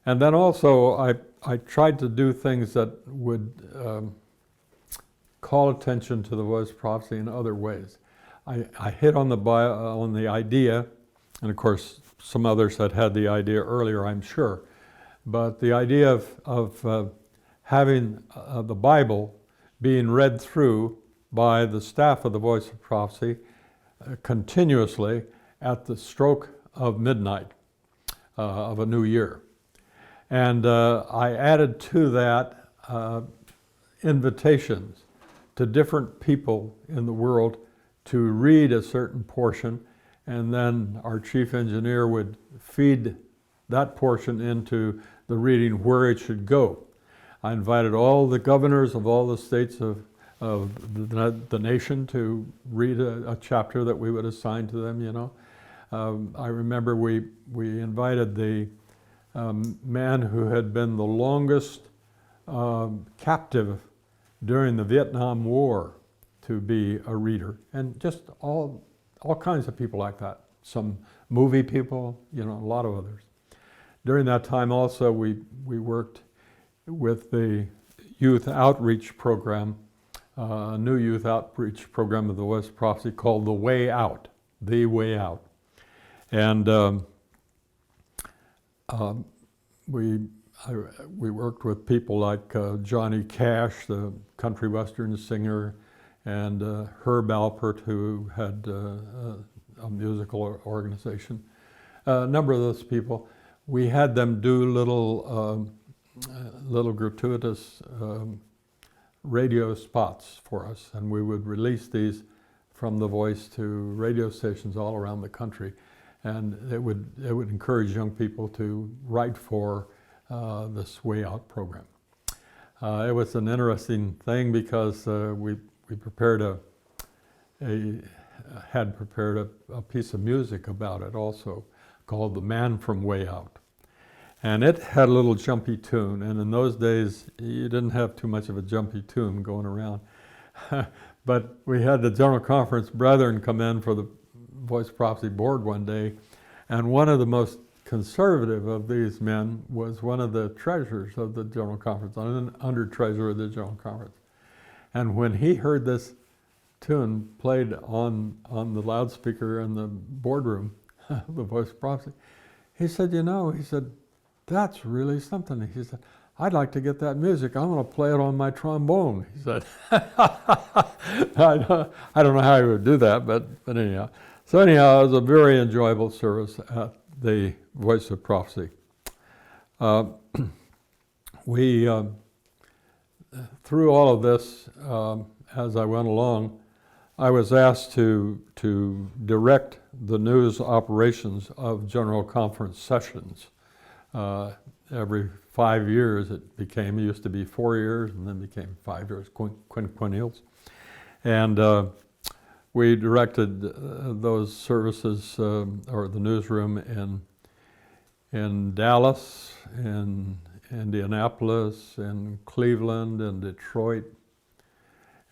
And then also I tried to do things that would call attention to the Voice of Prophecy in other ways. I hit on the idea, and of course some others had the idea earlier, I'm sure, but the idea of having the Bible being read through by the staff of the Voice of Prophecy continuously at the stroke of midnight of a new year. And I added to that invitations to different people in the world to read a certain portion, and then our chief engineer would feed that portion into the reading where it should go. I invited all the governors of all the states of the nation to read a chapter that we would assign to them, you know. I remember we invited the man who had been the longest captive during the Vietnam War to be a reader, and just all kinds of people like that. Some movie people, you know, a lot of others. During that time also we worked with the youth outreach program, a new youth outreach program of the West Prophecy called The Way Out, The Way Out. And we worked with people like Johnny Cash, the country western singer, and Herb Alpert, who had a musical organization. A number of those people, we had them do little gratuitous radio spots for us, and we would release these from The Voice to radio stations all around the country, and it would encourage young people to write for this Way Out program. It was an interesting thing because we had prepared a piece of music about it also, called The Man from Way Out. And it had a little jumpy tune, and in those days you didn't have too much of a jumpy tune going around. But we had the General Conference brethren come in for the Voice Prophecy Board one day, and one of the most conservative of these men was one of the treasurers of the General Conference, an under-treasurer of the General Conference. And when he heard this tune played on the loudspeaker in the boardroom, the Voice of Prophecy, he said, you know, he said, that's really something. He said, I'd like to get that music. I'm going to play it on my trombone, he said. I don't know how he would do that, but anyhow. So anyhow, it was a very enjoyable service at the Voice of Prophecy. We, through all of this, as I went along, I was asked to direct the news operations of General Conference sessions. Every 5 years it used to be 4 years, and then became 5 years, quinquennials. And we directed those services, or the newsroom in Dallas, in Indianapolis, in Cleveland, in Detroit.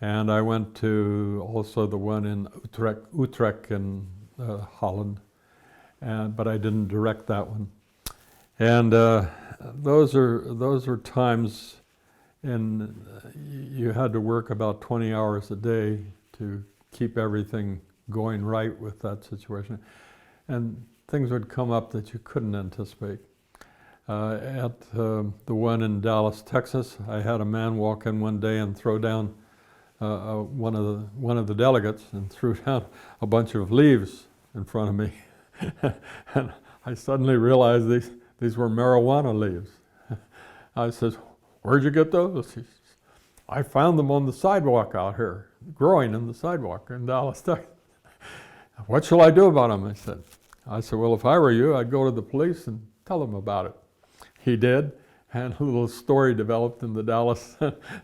And I went to also the one in Utrecht in Holland, but I didn't direct that one. And those are times, and you had to work about 20 hours a day to keep everything going right with that situation. And things would come up that you couldn't anticipate. At the one in Dallas, Texas, I had a man walk in one day and throw down one of the delegates, and threw down a bunch of leaves in front of me. And I suddenly realized these were marijuana leaves. I said, where'd you get those? He says, I found them on the sidewalk out here, growing in the sidewalk in Dallas, Texas. What shall I do about them? I said, well, if I were you, I'd go to the police and tell them about it. He did, and a little story developed in the Dallas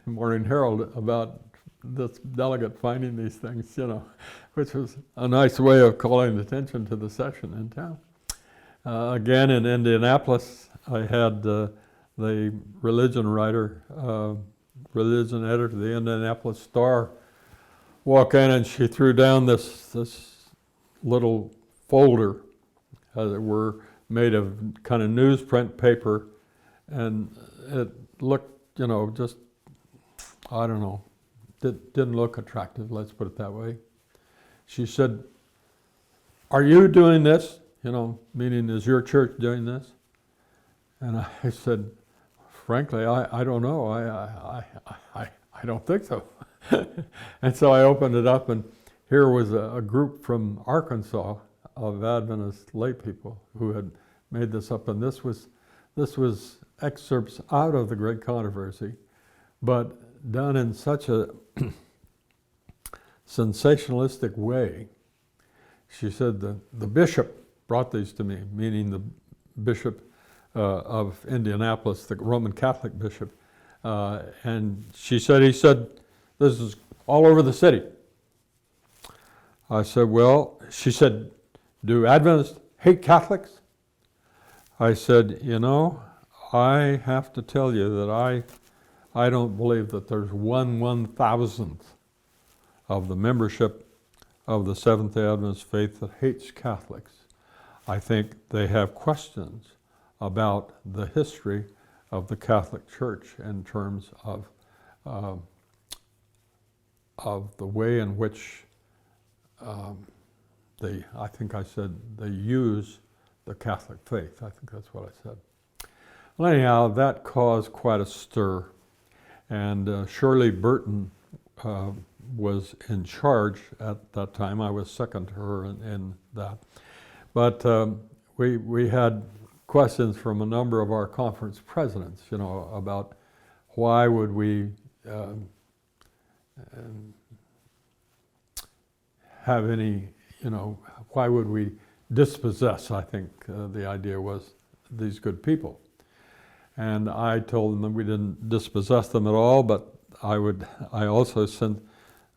Morning Herald about this delegate finding these things, you know, which was a nice way of calling attention to the session in town. Again, in Indianapolis, I had the religion writer, religion editor of the Indianapolis Star walk in, and she threw down this little folder that were made of kind of newsprint paper, and it looked, you know, just, I don't know, it didn't look attractive, let's put it that way. She said, are you doing this? You know, meaning, is your church doing this? And I said, frankly, I don't know. I don't think so. And so I opened it up, and here was a group from Arkansas of Adventist lay people who had made this up, and this was excerpts out of the Great Controversy, but done in such a sensationalistic way. She said the bishop brought these to me, meaning the bishop of Indianapolis, the Roman Catholic bishop, and he said, this is all over the city. I said, well, she said, do Adventists hate Catholics? I said, you know, I have to tell you that I don't believe that there's 1/1000th of the membership of the Seventh-day Adventist faith that hates Catholics. I think they have questions about the history of the Catholic Church in terms of the way in which I think I said they use the Catholic faith. I think that's what I said. Well, anyhow, that caused quite a stir. And Shirley Burton was in charge at that time. I was second to her in that. But we had questions from a number of our conference presidents, you know, about why would we have any, you know, why would we dispossess, I think the idea was, these good people. And I told them that we didn't dispossess them at all, but I also sent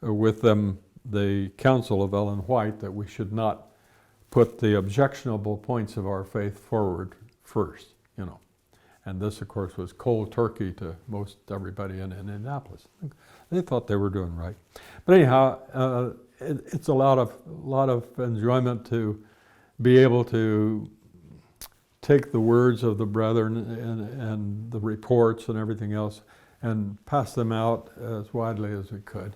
with them the counsel of Ellen White that we should not put the objectionable points of our faith forward first, you know. And this, of course, was cold turkey to most everybody in Indianapolis. They thought they were doing right. But anyhow, it's a lot of enjoyment to be able to take the words of the brethren and the reports and everything else and pass them out as widely as we could.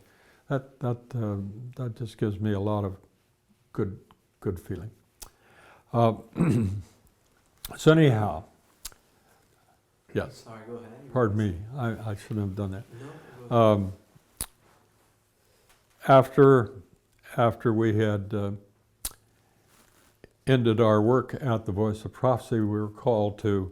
That just gives me a lot of good feeling. So anyhow, yes. Sorry, go ahead. Pardon me, I shouldn't have done that. No, After we had ended our work at the Voice of Prophecy, we were called to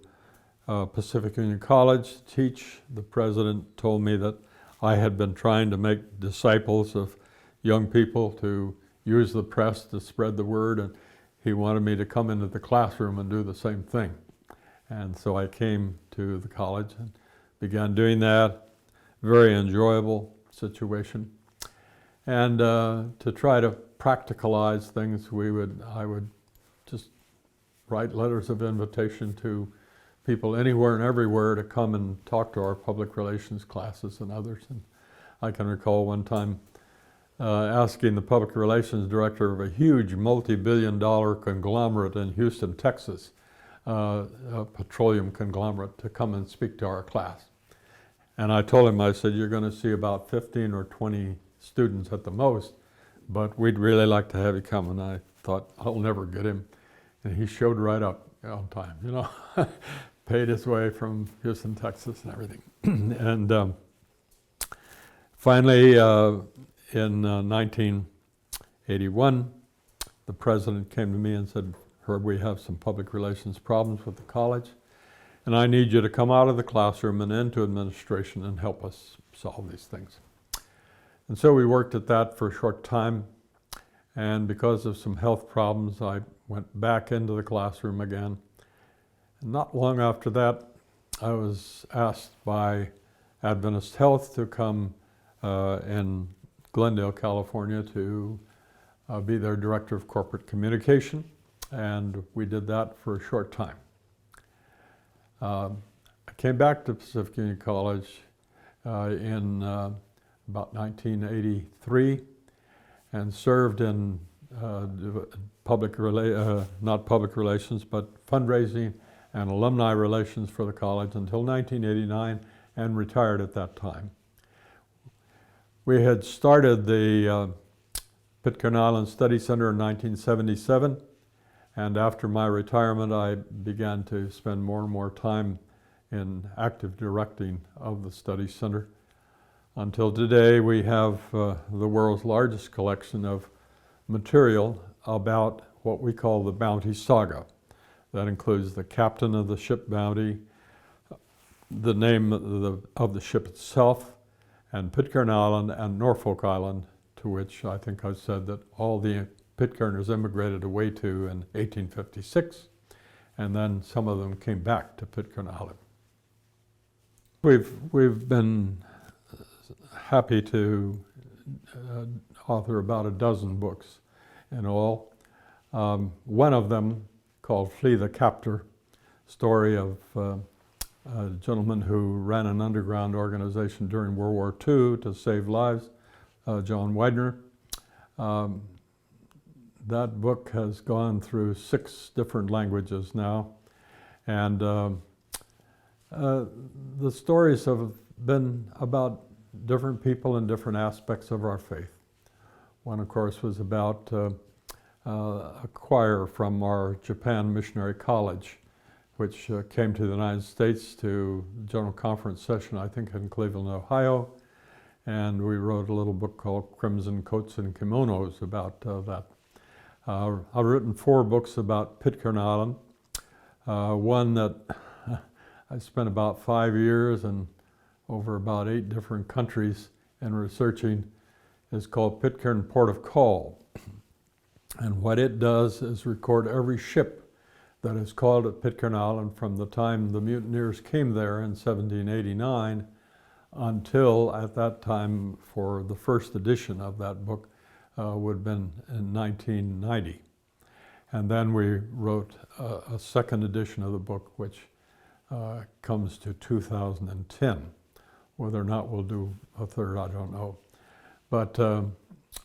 Pacific Union College to teach. The president told me that I had been trying to make disciples of young people to use the press to spread the word, and he wanted me to come into the classroom and do the same thing. And so I came to the college and began doing that. Very enjoyable situation. And to try to practicalize things, I would just write letters of invitation to people anywhere and everywhere to come and talk to our public relations classes and others. And I can recall one time asking the public relations director of a huge multi-billion-dollar conglomerate in Houston, Texas, a petroleum conglomerate, to come and speak to our class. And I told him, I said, you're going to see about 15 or 20 students at the most, but we'd really like to have you come. And I thought, I'll never get him. And he showed right up on time, you know, paid his way from Houston, Texas and everything. And finally, in 1981, the president came to me and said, Herb, we have some public relations problems with the college, and I need you to come out of the classroom and into administration and help us solve these things. And so we worked at that for a short time, and because of some health problems, I went back into the classroom again. And not long after that, I was asked by Adventist Health to come in Glendale, California, to be their director of corporate communication, and we did that for a short time. I came back to Pacific Union College in about 1983 and served in not public relations, but fundraising and alumni relations for the college until 1989 and retired at that time. We had started the Pitcairn Island Study Center in 1977, and after my retirement I began to spend more and more time in active directing of the study center. Until today we have the world's largest collection of material about what we call the Bounty Saga. That includes the captain of the ship Bounty, the name of the ship itself, and Pitcairn Island and Norfolk Island, to which I think I said that all the Pitcairners immigrated away to in 1856, and then some of them came back to Pitcairn Island. We've been happy to author about a dozen books in all. One of them, called Flee the Captor, story of a gentleman who ran an underground organization during World War II to save lives, John Widener. That book has gone through 6 different languages now, and the stories have been about different people and different aspects of our faith. One, of course, was about a choir from our Japan Missionary College, which came to the United States to General Conference session, I think, in Cleveland, Ohio. And we wrote a little book called Crimson Coats and Kimonos about that. I've written 4 books about Pitcairn Island. One that I spent about 5 years and over about 8 different countries in researching is called Pitcairn Port of Call. And what it does is record every ship that is called at Pitcairn Island from the time the mutineers came there in 1789 until, at that time, for the first edition of that book, would have been in 1990. And then we wrote a second edition of the book, which comes to 2010. Whether or not we'll do a third, I don't know. But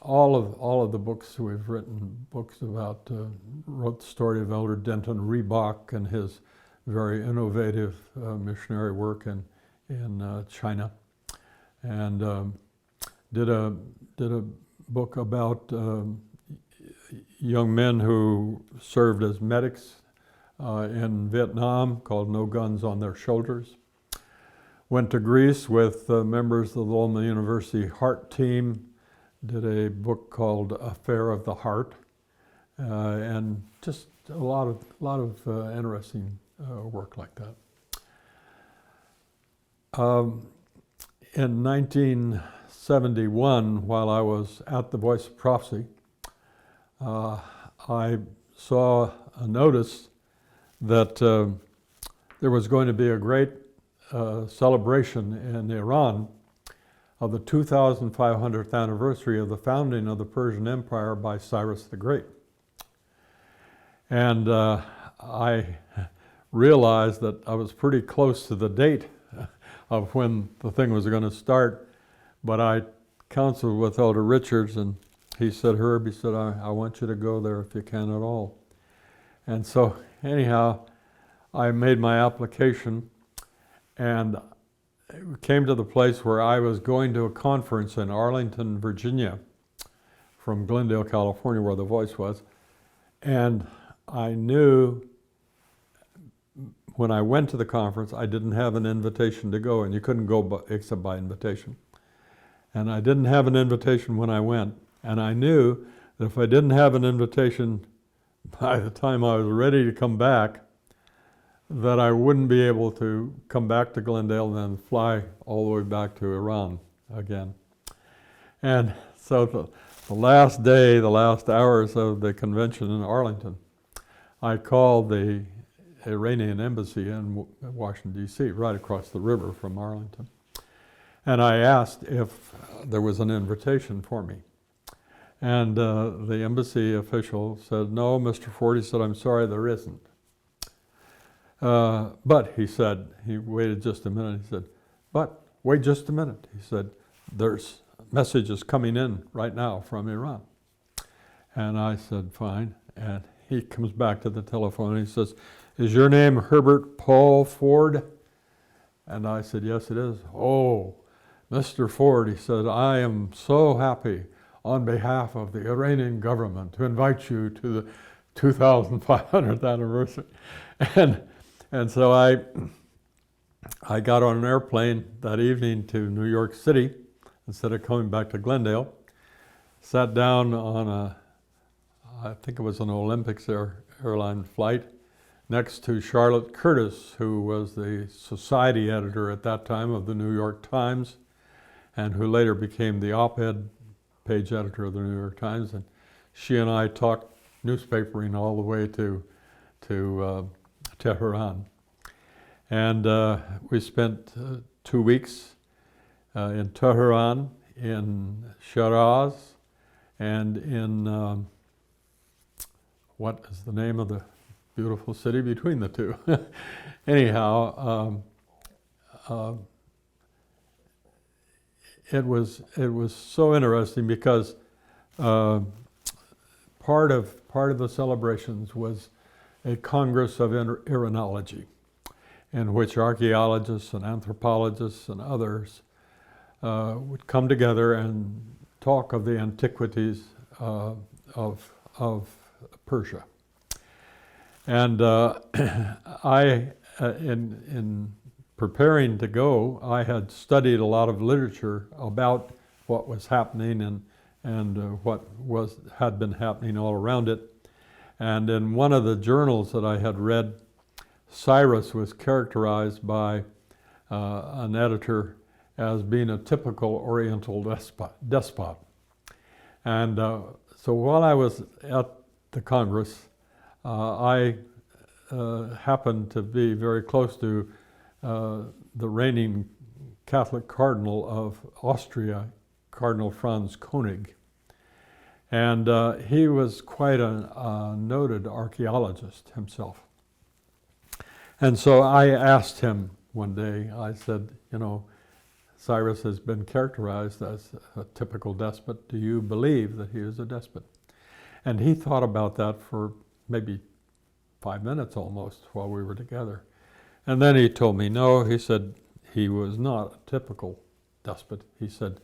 all of the books we've written, books about, wrote the story of Elder Denton Reebok and his very innovative missionary work in China, and did a book about young men who served as medics in Vietnam called No Guns on Their Shoulders. Went to Greece with members of the Loma University Heart Team, did a book called Affair of the Heart, and just a lot of interesting work like that. In 1971, while I was at the Voice of Prophecy, I saw a notice that there was going to be a great celebration in Iran of the 2,500th anniversary of the founding of the Persian Empire by Cyrus the Great. And I realized that I was pretty close to the date of when the thing was going to start, but I counseled with Elder Richards, and he said, Herb, he said, I want you to go there if you can at all. And so anyhow, I made my application, and it came to the place where I was going to a conference in Arlington, Virginia, from Glendale, California, where the Voice was. And I knew when I went to the conference, I didn't have an invitation to go, and you couldn't go except by invitation. And I didn't have an invitation when I went, and I knew that if I didn't have an invitation by the time I was ready to come back, that I wouldn't be able to come back to Glendale and then fly all the way back to Iran again. And so the last day, the last hours of the convention in Arlington, I called the Iranian embassy in Washington, D.C., right across the river from Arlington. And I asked if there was an invitation for me. And the embassy official said, no, Mr. Ford, he said, I'm sorry, there isn't. But he said, he waited just a minute, he said, but wait just a minute. He said, there's messages coming in right now from Iran. And I said, fine. And he comes back to the telephone and he says, is your name Herbert Paul Ford? And I said, yes, it is. Oh, Mr. Ford, he said, I am so happy on behalf of the Iranian government to invite you to the 2,500th anniversary. And so I got on an airplane that evening to New York City instead of coming back to Glendale. Sat down on I think it was an Olympics airline flight next to Charlotte Curtis, who was the society editor at that time of the New York Times, and who later became the op-ed page editor of the New York Times. And she and I talked newspapering all the way to Tehran. And we spent 2 weeks in Tehran. in Shiraz and in, what is the name of the beautiful city between the two? Anyhow, it was so interesting because part of the celebrations was a Congress of Iranology, in which archaeologists and anthropologists and others would come together and talk of the antiquities of Persia. And in preparing to go, I had studied a lot of literature about what was happening and what had been happening all around it. And in one of the journals that I had read, Cyrus was characterized by an editor as being a typical Oriental despot. And so while I was at the Congress, I happened to be very close to the reigning Catholic Cardinal of Austria, Cardinal Franz Koenig. And he was quite a noted archaeologist himself. And so I asked him one day, I said, you know, Cyrus has been characterized as a typical despot. Do you believe that he is a despot? And he thought about that for maybe 5 minutes almost while we were together. And then he told me, no, he said he was not a typical despot. He said,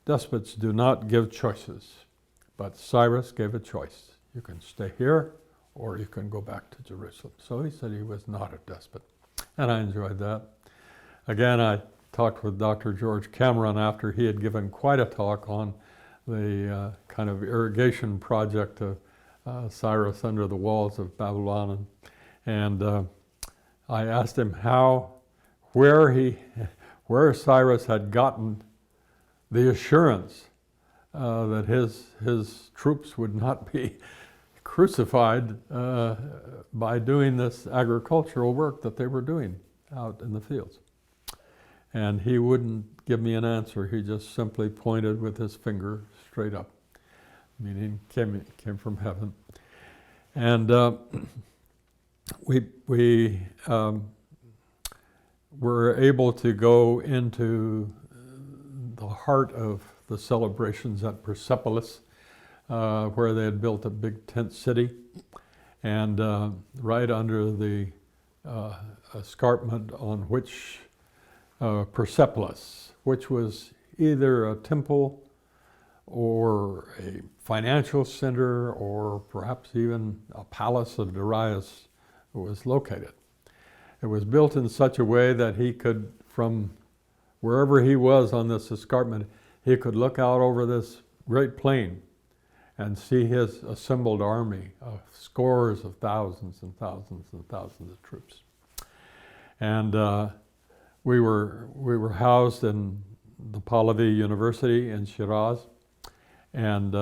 despots do not give choices, but Cyrus gave a choice. You can stay here or you can go back to Jerusalem. So he said he was not a despot. And I enjoyed that. Again, I talked with Dr. George Cameron after he had given quite a talk on the kind of irrigation project of Cyrus under the walls of Babylon. And I asked him where Cyrus had gotten the assurance that his troops would not be crucified by doing this agricultural work that they were doing out in the fields. And he wouldn't give me an answer. He just simply pointed with his finger straight up, meaning came from heaven. And we were able to go into the heart of the celebrations at Persepolis, where they had built a big tent city, and right under the escarpment on which Persepolis, which was either a temple or a financial center or perhaps even a palace of Darius, was located. It was built in such a way that he could, from wherever he was on this escarpment, he could look out over this great plain and see his assembled army of scores of thousands and thousands and thousands of troops. And we were housed in the Pahlavi University in Shiraz, and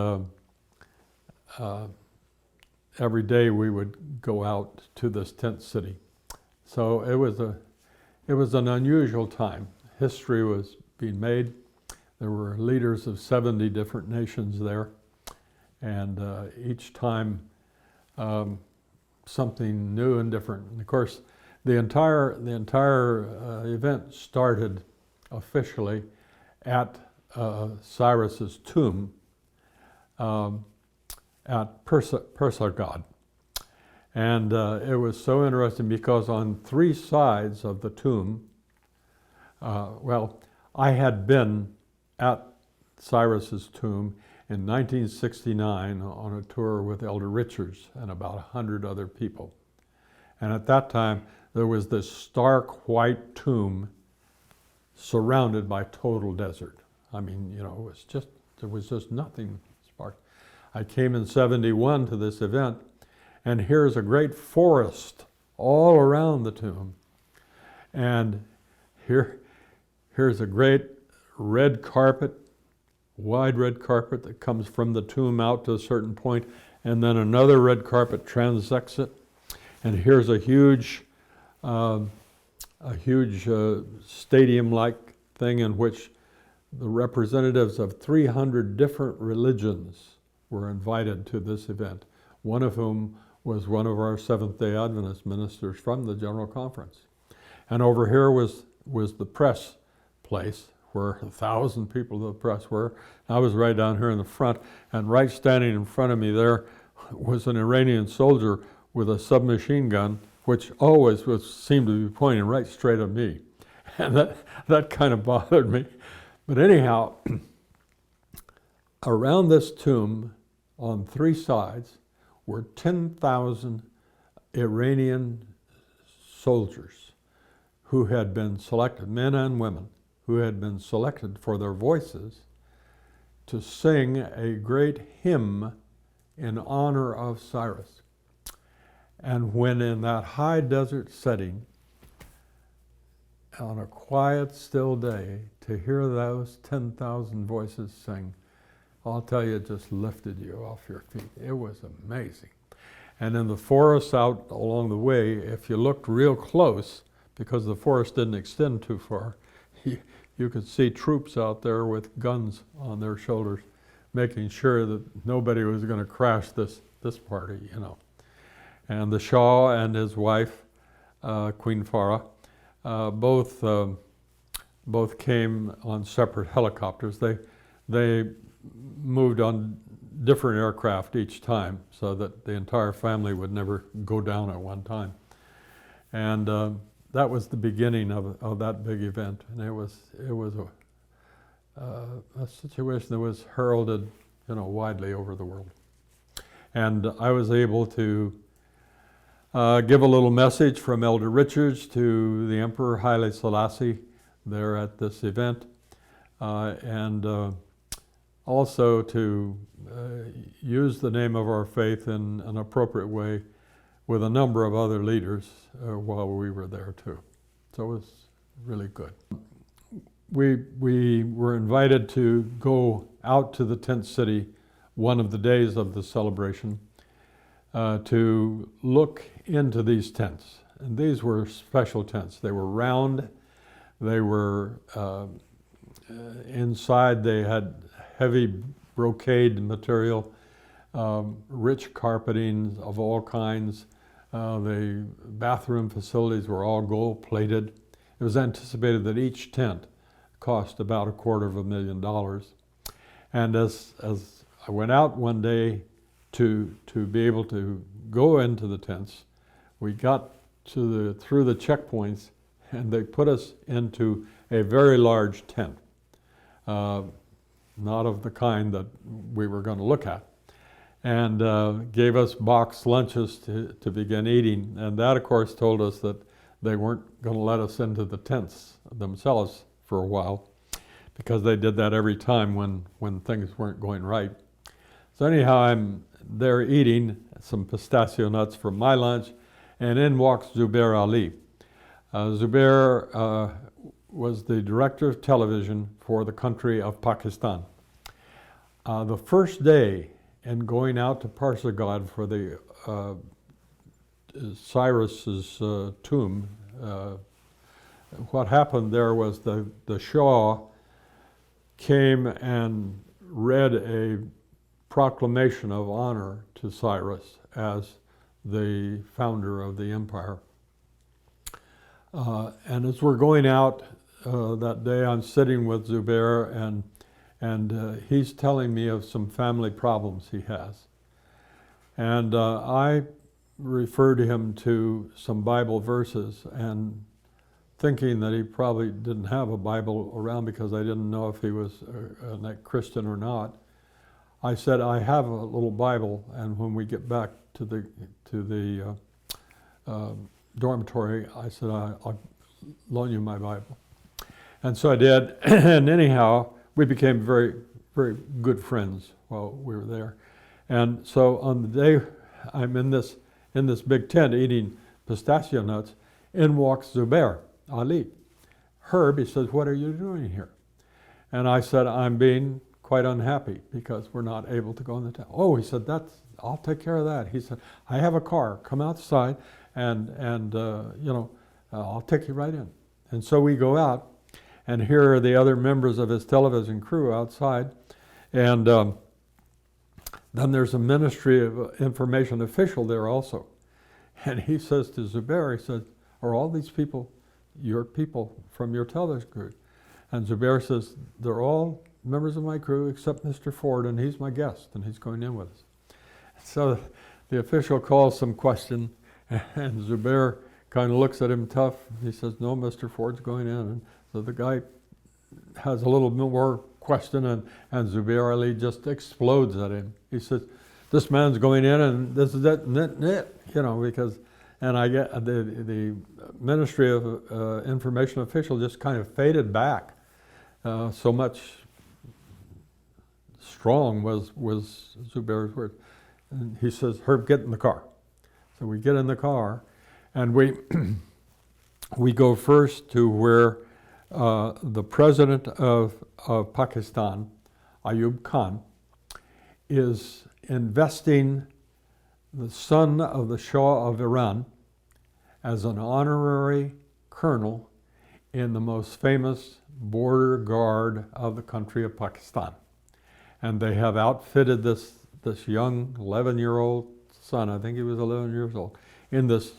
every day we would go out to this tent city. So it was an unusual time. History was being made. There were leaders of 70 different nations there, and each time something new and different. And of course, the entire event started officially at Cyrus's tomb at Persargad. And it was so interesting because on 3 sides of the tomb, I had been at Cyrus's tomb in 1969 on a tour with Elder Richards and about 100 other people. And at that time, there was this stark white tomb surrounded by total desert. I mean, you know, there was just nothing spark. I came in 71 to this event, and here's a great forest all around the tomb. And here's a great red carpet, wide red carpet that comes from the tomb out to a certain point, and then another red carpet transects it. And here's a huge stadium-like thing in which the representatives of 300 different religions were invited to this event, one of whom was one of our Seventh-day Adventist ministers from the General Conference. And over here was the press place, where 1,000 people of the press were. I was right down here in the front, and right standing in front of me there was an Iranian soldier with a submachine gun, which always seemed to be pointing right straight at me. And that kind of bothered me. But anyhow, around this tomb on 3 sides were 10,000 Iranian soldiers who had been selected, men and women, who had been selected for their voices to sing a great hymn in honor of Cyrus. And when in that high desert setting, on a quiet, still day, to hear those 10,000 voices sing, I'll tell you, it just lifted you off your feet. It was amazing. And in the forest out along the way, if you looked real close, because the forest didn't extend too far, you could see troops out there with guns on their shoulders, making sure that nobody was going to crash this party, you know. And the Shah and his wife, Queen Farah, both came on separate helicopters. They moved on different aircraft each time, so that the entire family would never go down at one time. And that was the beginning of that big event, and it was a situation that was heralded, you know, widely over the world. And I was able to give a little message from Elder Richards to the Emperor Haile Selassie there at this event, and also to use the name of our faith in an appropriate way with a number of other leaders while we were there too. So it was really good. We were invited to go out to the tent city one of the days of the celebration to look into these tents. And these were special tents. They were round. They were inside. They had heavy brocade material, rich carpeting of all kinds. The bathroom facilities were all gold-plated. It was anticipated that each tent cost about $250,000. And as I went out one day to be able to go into the tents, we got through the checkpoints, and they put us into a very large tent, not of the kind that we were going to look at, and gave us boxed lunches to begin eating. And that, of course, told us that they weren't going to let us into the tents themselves for a while, because they did that every time when things weren't going right. So anyhow, I'm there eating some pistachio nuts for my lunch, and in walks Zubair Ali. Zubair was the director of television for the country of Pakistan. The first day in going out to Parsagod for the Cyrus's tomb, what happened there was the Shah came and read a proclamation of honor to Cyrus as the founder of the empire. And as we're going out that day, I'm sitting with Zubair, and he's telling me of some family problems he has. And I referred him to some Bible verses, and thinking that he probably didn't have a Bible around because I didn't know if he was a Christian or not, I said, I have a little Bible, and when we get back to the dormitory, I said, I'll loan you my Bible. And so I did, and anyhow, we became very, very good friends while we were there. And so on the day I'm in this big tent eating pistachio nuts, in walks Zubair Ali. Herb, he says, what are you doing here? And I said, I'm being quite unhappy because we're not able to go in the tent. Oh, he said, I'll take care of that. He said, I have a car, come outside, and I'll take you right in. And so we go out, and here are the other members of his television crew outside. And then there's a Ministry of Information official there also. And he says to Zubair, he says, are all these people your people from your television crew? And Zubair says, they're all members of my crew except Mr. Ford, and he's my guest, and he's going in with us. So the official calls some question, and Zubair kind of looks at him tough. He says, no, Mr. Ford's going in. And so the guy has a little more question, and Zubair Ali just explodes at him. He says, this man's going in, and this is it, because, and I get the Ministry of Information official just kind of faded back. So much strong was Zubair's word. And he says, Herb, get in the car. So we get in the car, and we go first to where the president of Pakistan, Ayub Khan, is investing the son of the Shah of Iran as an honorary colonel in the most famous border guard of the country of Pakistan. And they have outfitted this young 11-year-old son, I think he was 11 years old, in this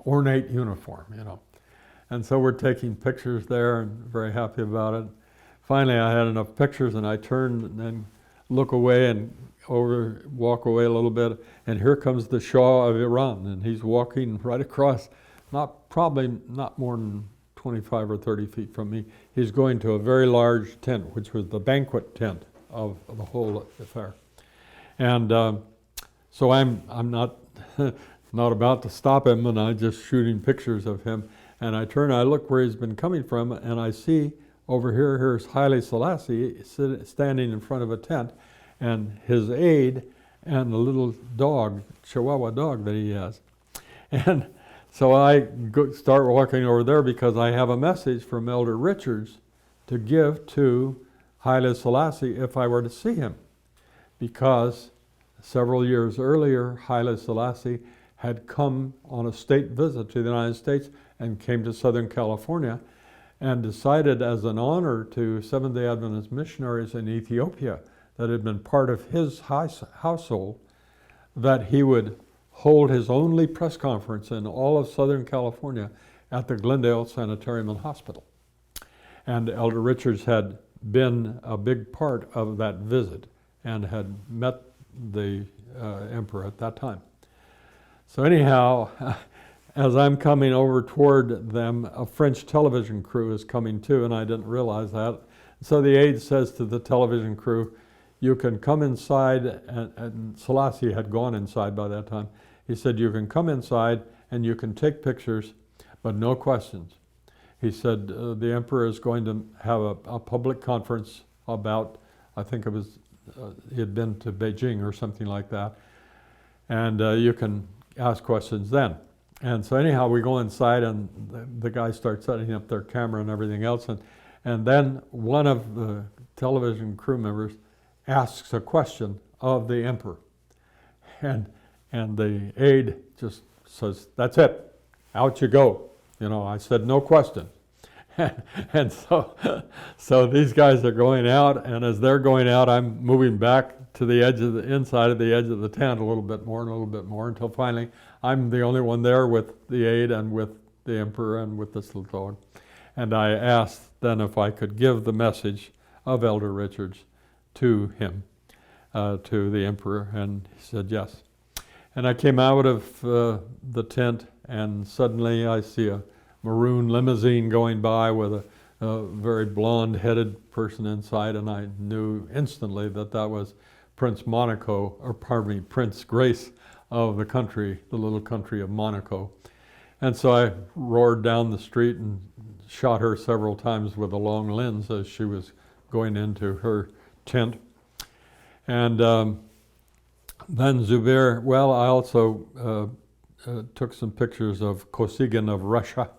ornate uniform, And so we're taking pictures there and very happy about it. Finally, I had enough pictures, and I turned and then look away and walk away a little bit, and here comes the Shah of Iran, and he's walking right across, probably not more than 25 or 30 feet from me. He's going to a very large tent, which was the banquet tent of the whole affair. And so I'm not not about to stop him, and I'm just shooting pictures of him. And I turn, I look where he's been coming from, and I see over here's Haile Selassie standing in front of a tent, and his aide and the little dog, Chihuahua dog that he has. And so I start walking over there because I have a message from Elder Richards to give to Haile Selassie if I were to see him. Because several years earlier, Haile Selassie had come on a state visit to the United States and came to Southern California and decided as an honor to Seventh-day Adventist missionaries in Ethiopia that had been part of his household that he would hold his only press conference in all of Southern California at the Glendale Sanitarium and Hospital. And Elder Richards had been a big part of that visit and had met the emperor at that time. So anyhow, as I'm coming over toward them, a French television crew is coming too, and I didn't realize that. So the aide says to the television crew, you can come inside, and Selassie had gone inside by that time. He said, you can come inside and you can take pictures, but no questions. He said, the emperor is going to have a public conference about, I think it was, he had been to Beijing or something like that, and you can ask questions then. And so anyhow, we go inside, and the guys start setting up their camera and everything else, and then one of the television crew members asks a question of the emperor, and the aide just says, that's it, out you go. I said, no question. And so these guys are going out, and as they're going out, I'm moving back to the edge of the inside of the edge of the tent a little bit more and a little bit more until finally I'm the only one there with the aide and with the emperor and with this little dog. And I asked then if I could give the message of Elder Richards to him, to the emperor, and he said yes. And I came out of the tent, and suddenly I see a maroon limousine going by with a very blonde-headed person inside, and I knew instantly that was Prince Grace of the country, the little country of Monaco. And so I roared down the street and shot her several times with a long lens as she was going into her tent. And then Zubair, I also took some pictures of Kosygin of Russia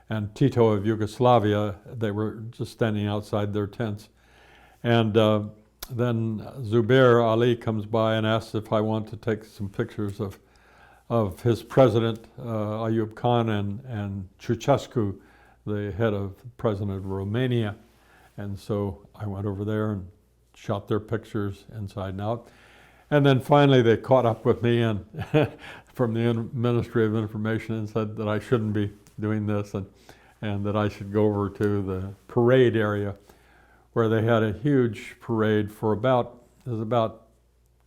and Tito of Yugoslavia. They were just standing outside their tents. And then Zubair Ali comes by and asks if I want to take some pictures of his president, Ayub Khan, and Ceausescu, the head of President of Romania. And so I went over there and shot their pictures inside and out. And then finally they caught up with me and from the Ministry of Information and said that I shouldn't be doing this and that I should go over to the parade area where they had a huge parade for it was about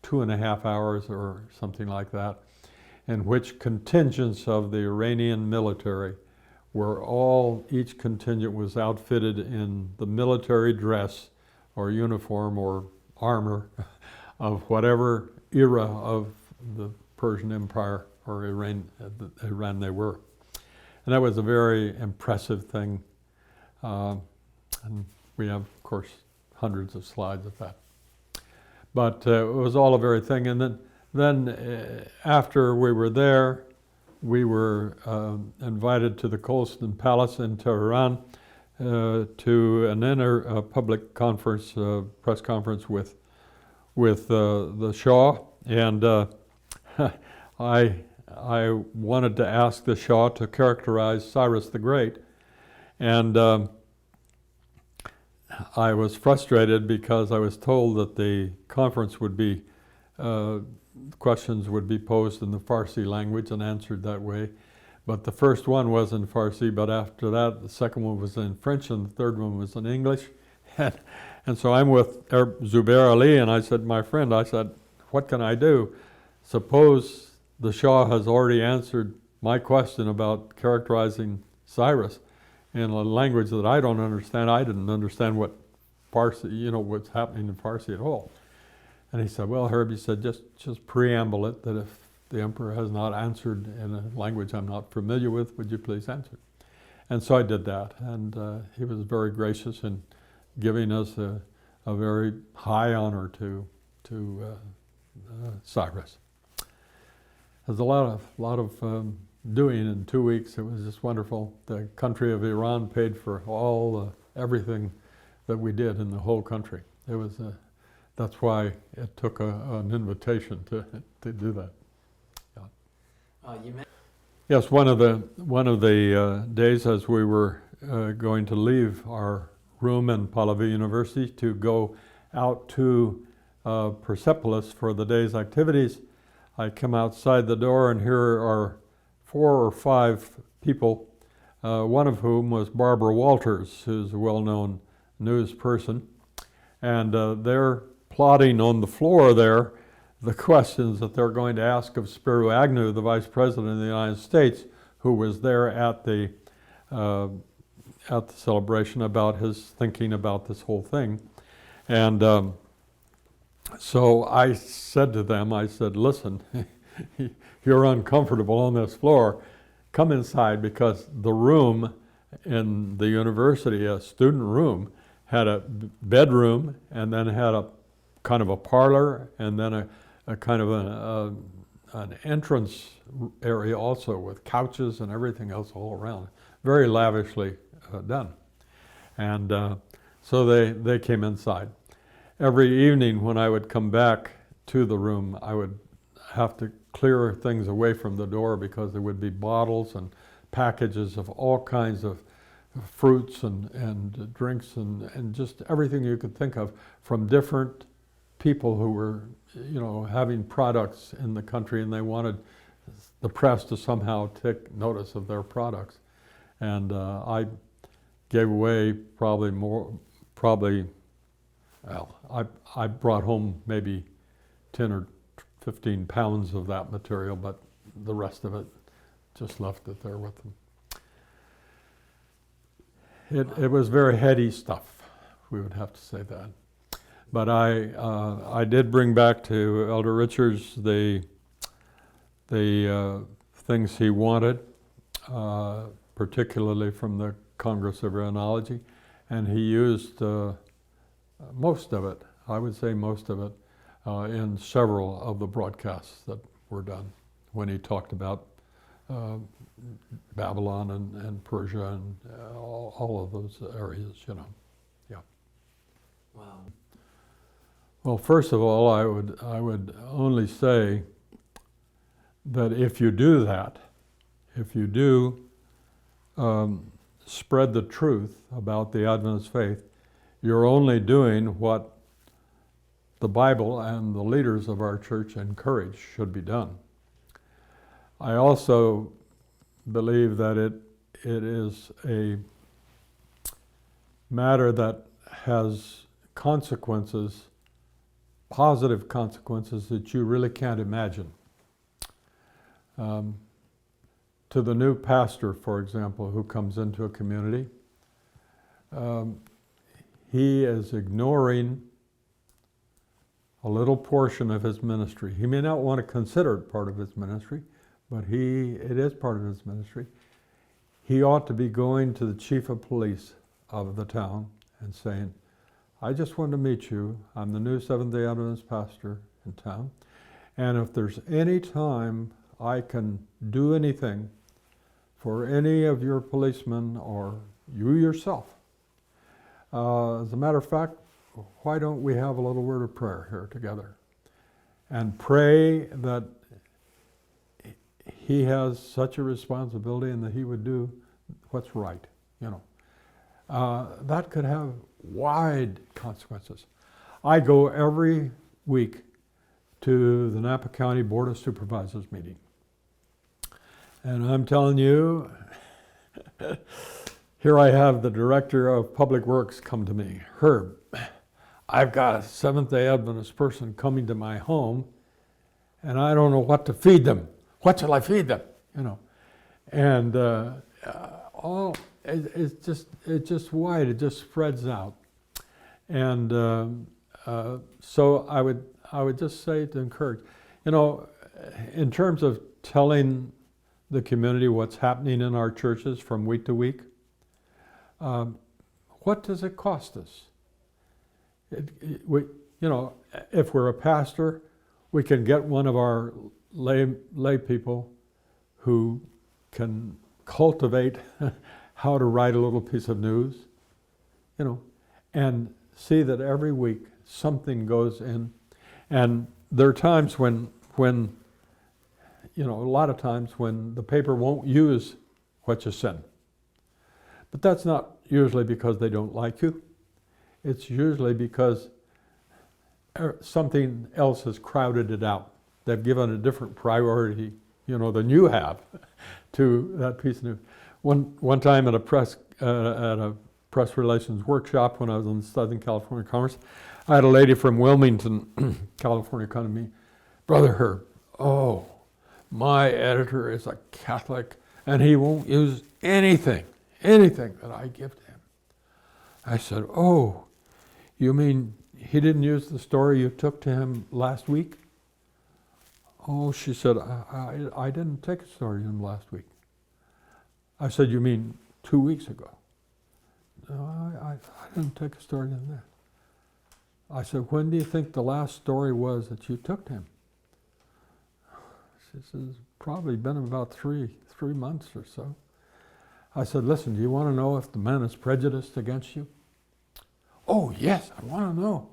2.5 hours or something like that, in which contingents of the Iranian military each contingent was outfitted in the military dress or uniform or armor of whatever era of the Persian Empire or Iran they were. And that was a very impressive thing. And we have, of course, hundreds of slides of that. But it was all a very thing. And then after we were there, we were invited to the Colston Palace in Tehran to an public conference, press conference with the Shah. And I wanted to ask the Shah to characterize Cyrus the Great. And I was frustrated because I was told that the conference would be, questions would be posed in the Farsi language and answered that way. But the first one was in Farsi, but after that, the second one was in French and the third one was in English. And so I'm with Zubair Ali, and I said, my friend, I said, what can I do? Suppose the Shah has already answered my question about characterizing Cyrus in a language that I don't understand. I didn't understand what Farsi, what's happening in Farsi at all. And he said, well, Herb, he said, just preamble it that if the emperor has not answered in a language I'm not familiar with, would you please answer? And so I did that, and he was very gracious in giving us a very high honor to Cyrus. There's a lot of doing in 2 weeks. It was just wonderful. The country of Iran paid for everything that we did in the whole country. It was that's why it took an invitation to do that. Yeah. Yes, one of the days as we were going to leave our room in Pahlavi University to go out to Persepolis for the day's activities, I come outside the door and here are 4 or 5 people, one of whom was Barbara Walters, who's a well-known news person, and they're plotting on the floor there the questions that they're going to ask of Spiro Agnew, the Vice President of the United States, who was there at the celebration about his thinking about this whole thing. And so I said to them, I said, listen, you're uncomfortable on this floor. Come inside, because the room in the university, a student room, had a bedroom and then had a kind of a parlor and then a kind of an entrance area also with couches and everything else all around. Very lavishly done. And so they came inside. Every evening when I would come back to the room, I would have to clear things away from the door because there would be bottles and packages of all kinds of fruits and drinks and just everything you could think of from different people who were, having products in the country, and they wanted the press to somehow take notice of their products. And I gave away I brought home maybe 10 or 15 pounds of that material, but the rest of it just left it there with them. It was very heady stuff, we would have to say that. But I did bring back to Elder Richards the things he wanted, particularly from the Congress of Uranology, and he used most of it, I would say most of it, in several of the broadcasts that were done when he talked about Babylon and Persia and all of those areas, Yeah. Wow. Well, first of all, I would only say that if you do that, if you do spread the truth about the Adventist faith, you're only doing what the Bible and the leaders of our church encourage should be done. I also believe that it is a matter that has consequences, positive consequences that you really can't imagine. To the new pastor, for example, who comes into a community, he is ignoring a little portion of his ministry. He may not want to consider it part of his ministry, but it is part of his ministry. He ought to be going to the chief of police of the town and saying, I just wanted to meet you. I'm the new Seventh-day Adventist pastor in town. And if there's any time I can do anything for any of your policemen or you yourself, as a matter of fact, why don't we have a little word of prayer here together and pray that he has such a responsibility and that he would do what's right, that could have wide consequences. I go every week to the Napa County Board of Supervisors meeting. And I'm telling you, here I have the Director of Public Works come to me. Herb, I've got a Seventh-day Adventist person coming to my home, and I don't know what to feed them. What shall I feed them? And it's just wide. It just spreads out. And so I would just say to encourage, in terms of telling the community what's happening in our churches from week to week, what does it cost us? If we're a pastor, we can get one of our lay people who can cultivate how to write a little piece of news, and see that every week something goes in. And there are times when a lot of times when the paper won't use what you send. But that's not usually because they don't like you. It's usually because something else has crowded it out. They've given a different priority, than you have to that piece of news. One time at a press relations workshop when I was in the Southern California Conference, I had a lady from Wilmington, California, come to me, Brother Herb, my editor is a Catholic and he won't use anything that I give to him. I said, oh, you mean he didn't use the story you took to him last week? Oh, she said, I didn't take a story to him last week. I said, you mean 2 weeks ago? No, I didn't take a story to him then. I said, when do you think the last story was that you took to him? She says, it's probably been about three months or so. I said, listen, do you want to know if the man is prejudiced against you? Oh, yes, I want to know.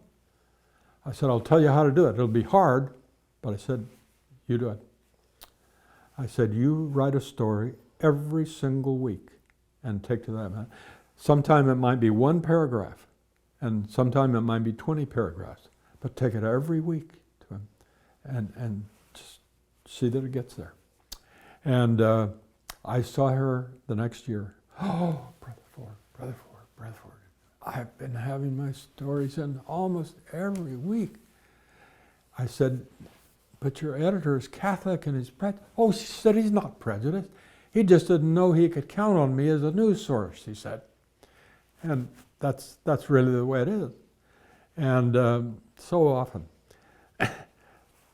I said, I'll tell you how to do it. It'll be hard, but I said, you do it. I said, you write a story every single week and take to that man. Sometime it might be one paragraph, and sometime it might be 20 paragraphs, but take it every week to him and just see that it gets there. And I saw her the next year. Oh, Brother Ford. I've been having my stories in almost every week. I said, but your editor is Catholic and he's prejudiced. Oh, she said, he's not prejudiced. He just didn't know he could count on me as a news source, he said. And that's really the way it is. And so often,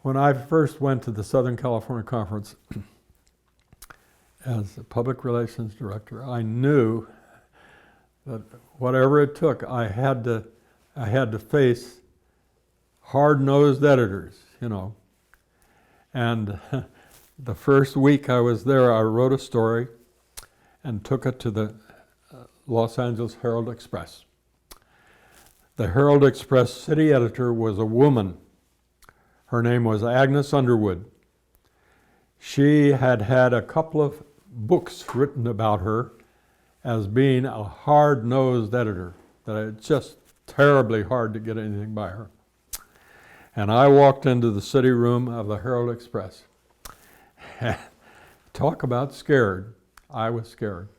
when I first went to the Southern California Conference as a public relations director, I knew that whatever it took, I had to face hard-nosed editors, And the first week I was there, I wrote a story and took it to the Los Angeles Herald Express. The Herald Express city editor was a woman. Her name was Agnes Underwood. She had had a couple of books written about her, as being a hard-nosed editor, that it's just terribly hard to get anything by her. And I walked into the city room of the Herald Express. Talk about scared. I was scared.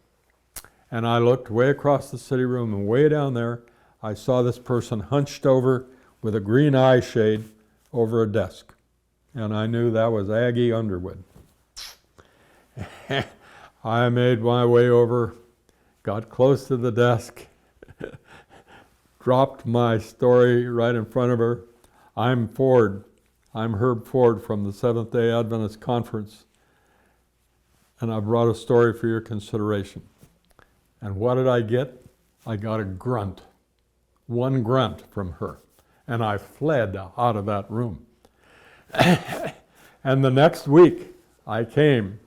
And I looked way across the city room, and way down there, I saw this person hunched over with a green eye shade over a desk. And I knew that was Aggie Underwood. I made my way over, got close to the desk, dropped my story right in front of her. I'm Ford. I'm Herb Ford from the Seventh-day Adventist Conference, and I brought a story for your consideration. And what did I get? I got a grunt. One grunt from her. And I fled out of that room. And the next week, I came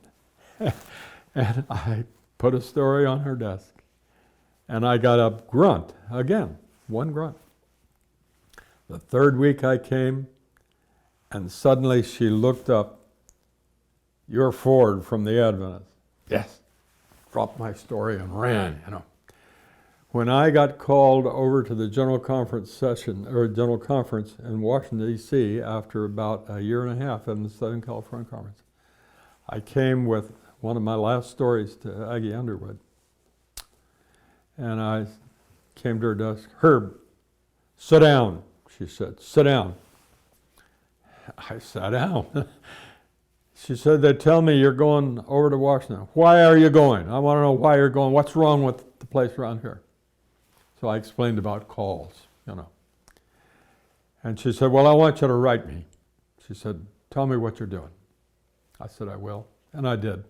and I put a story on her desk. And I got a grunt again, one grunt. The third week I came, and suddenly she looked up, "You're Ford from the Adventist." Yes. Dropped my story and ran, When I got called over to the General Conference in Washington, D.C. after about a year and a half in the Southern California Conference, I came with one of my last stories to Aggie Underwood. And I came to her desk. "Herb, sit down," she said. "Sit down." I sat down. She said, "They tell me you're going over to Washington. Why are you going? I want to know why you're going. What's wrong with the place around here?" So I explained about calls, And she said, "Well, I want you to write me." She said, "Tell me what you're doing." I said, "I will." And I did.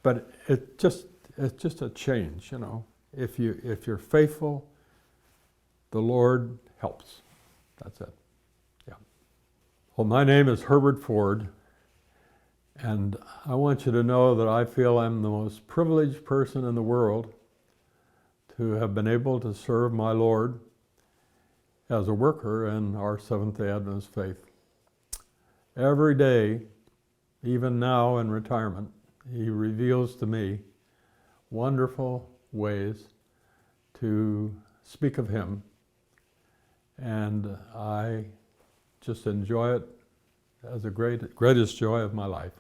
But it's just a change, If you're faithful, the Lord helps. That's it. Yeah. Well, my name is Herbert Ford. And I want you to know that I feel I'm the most privileged person in the world to have been able to serve my Lord as a worker in our Seventh-day Adventist faith. Every day, even now in retirement, He reveals to me wonderful ways to speak of Him, and I just enjoy it as the greatest joy of my life.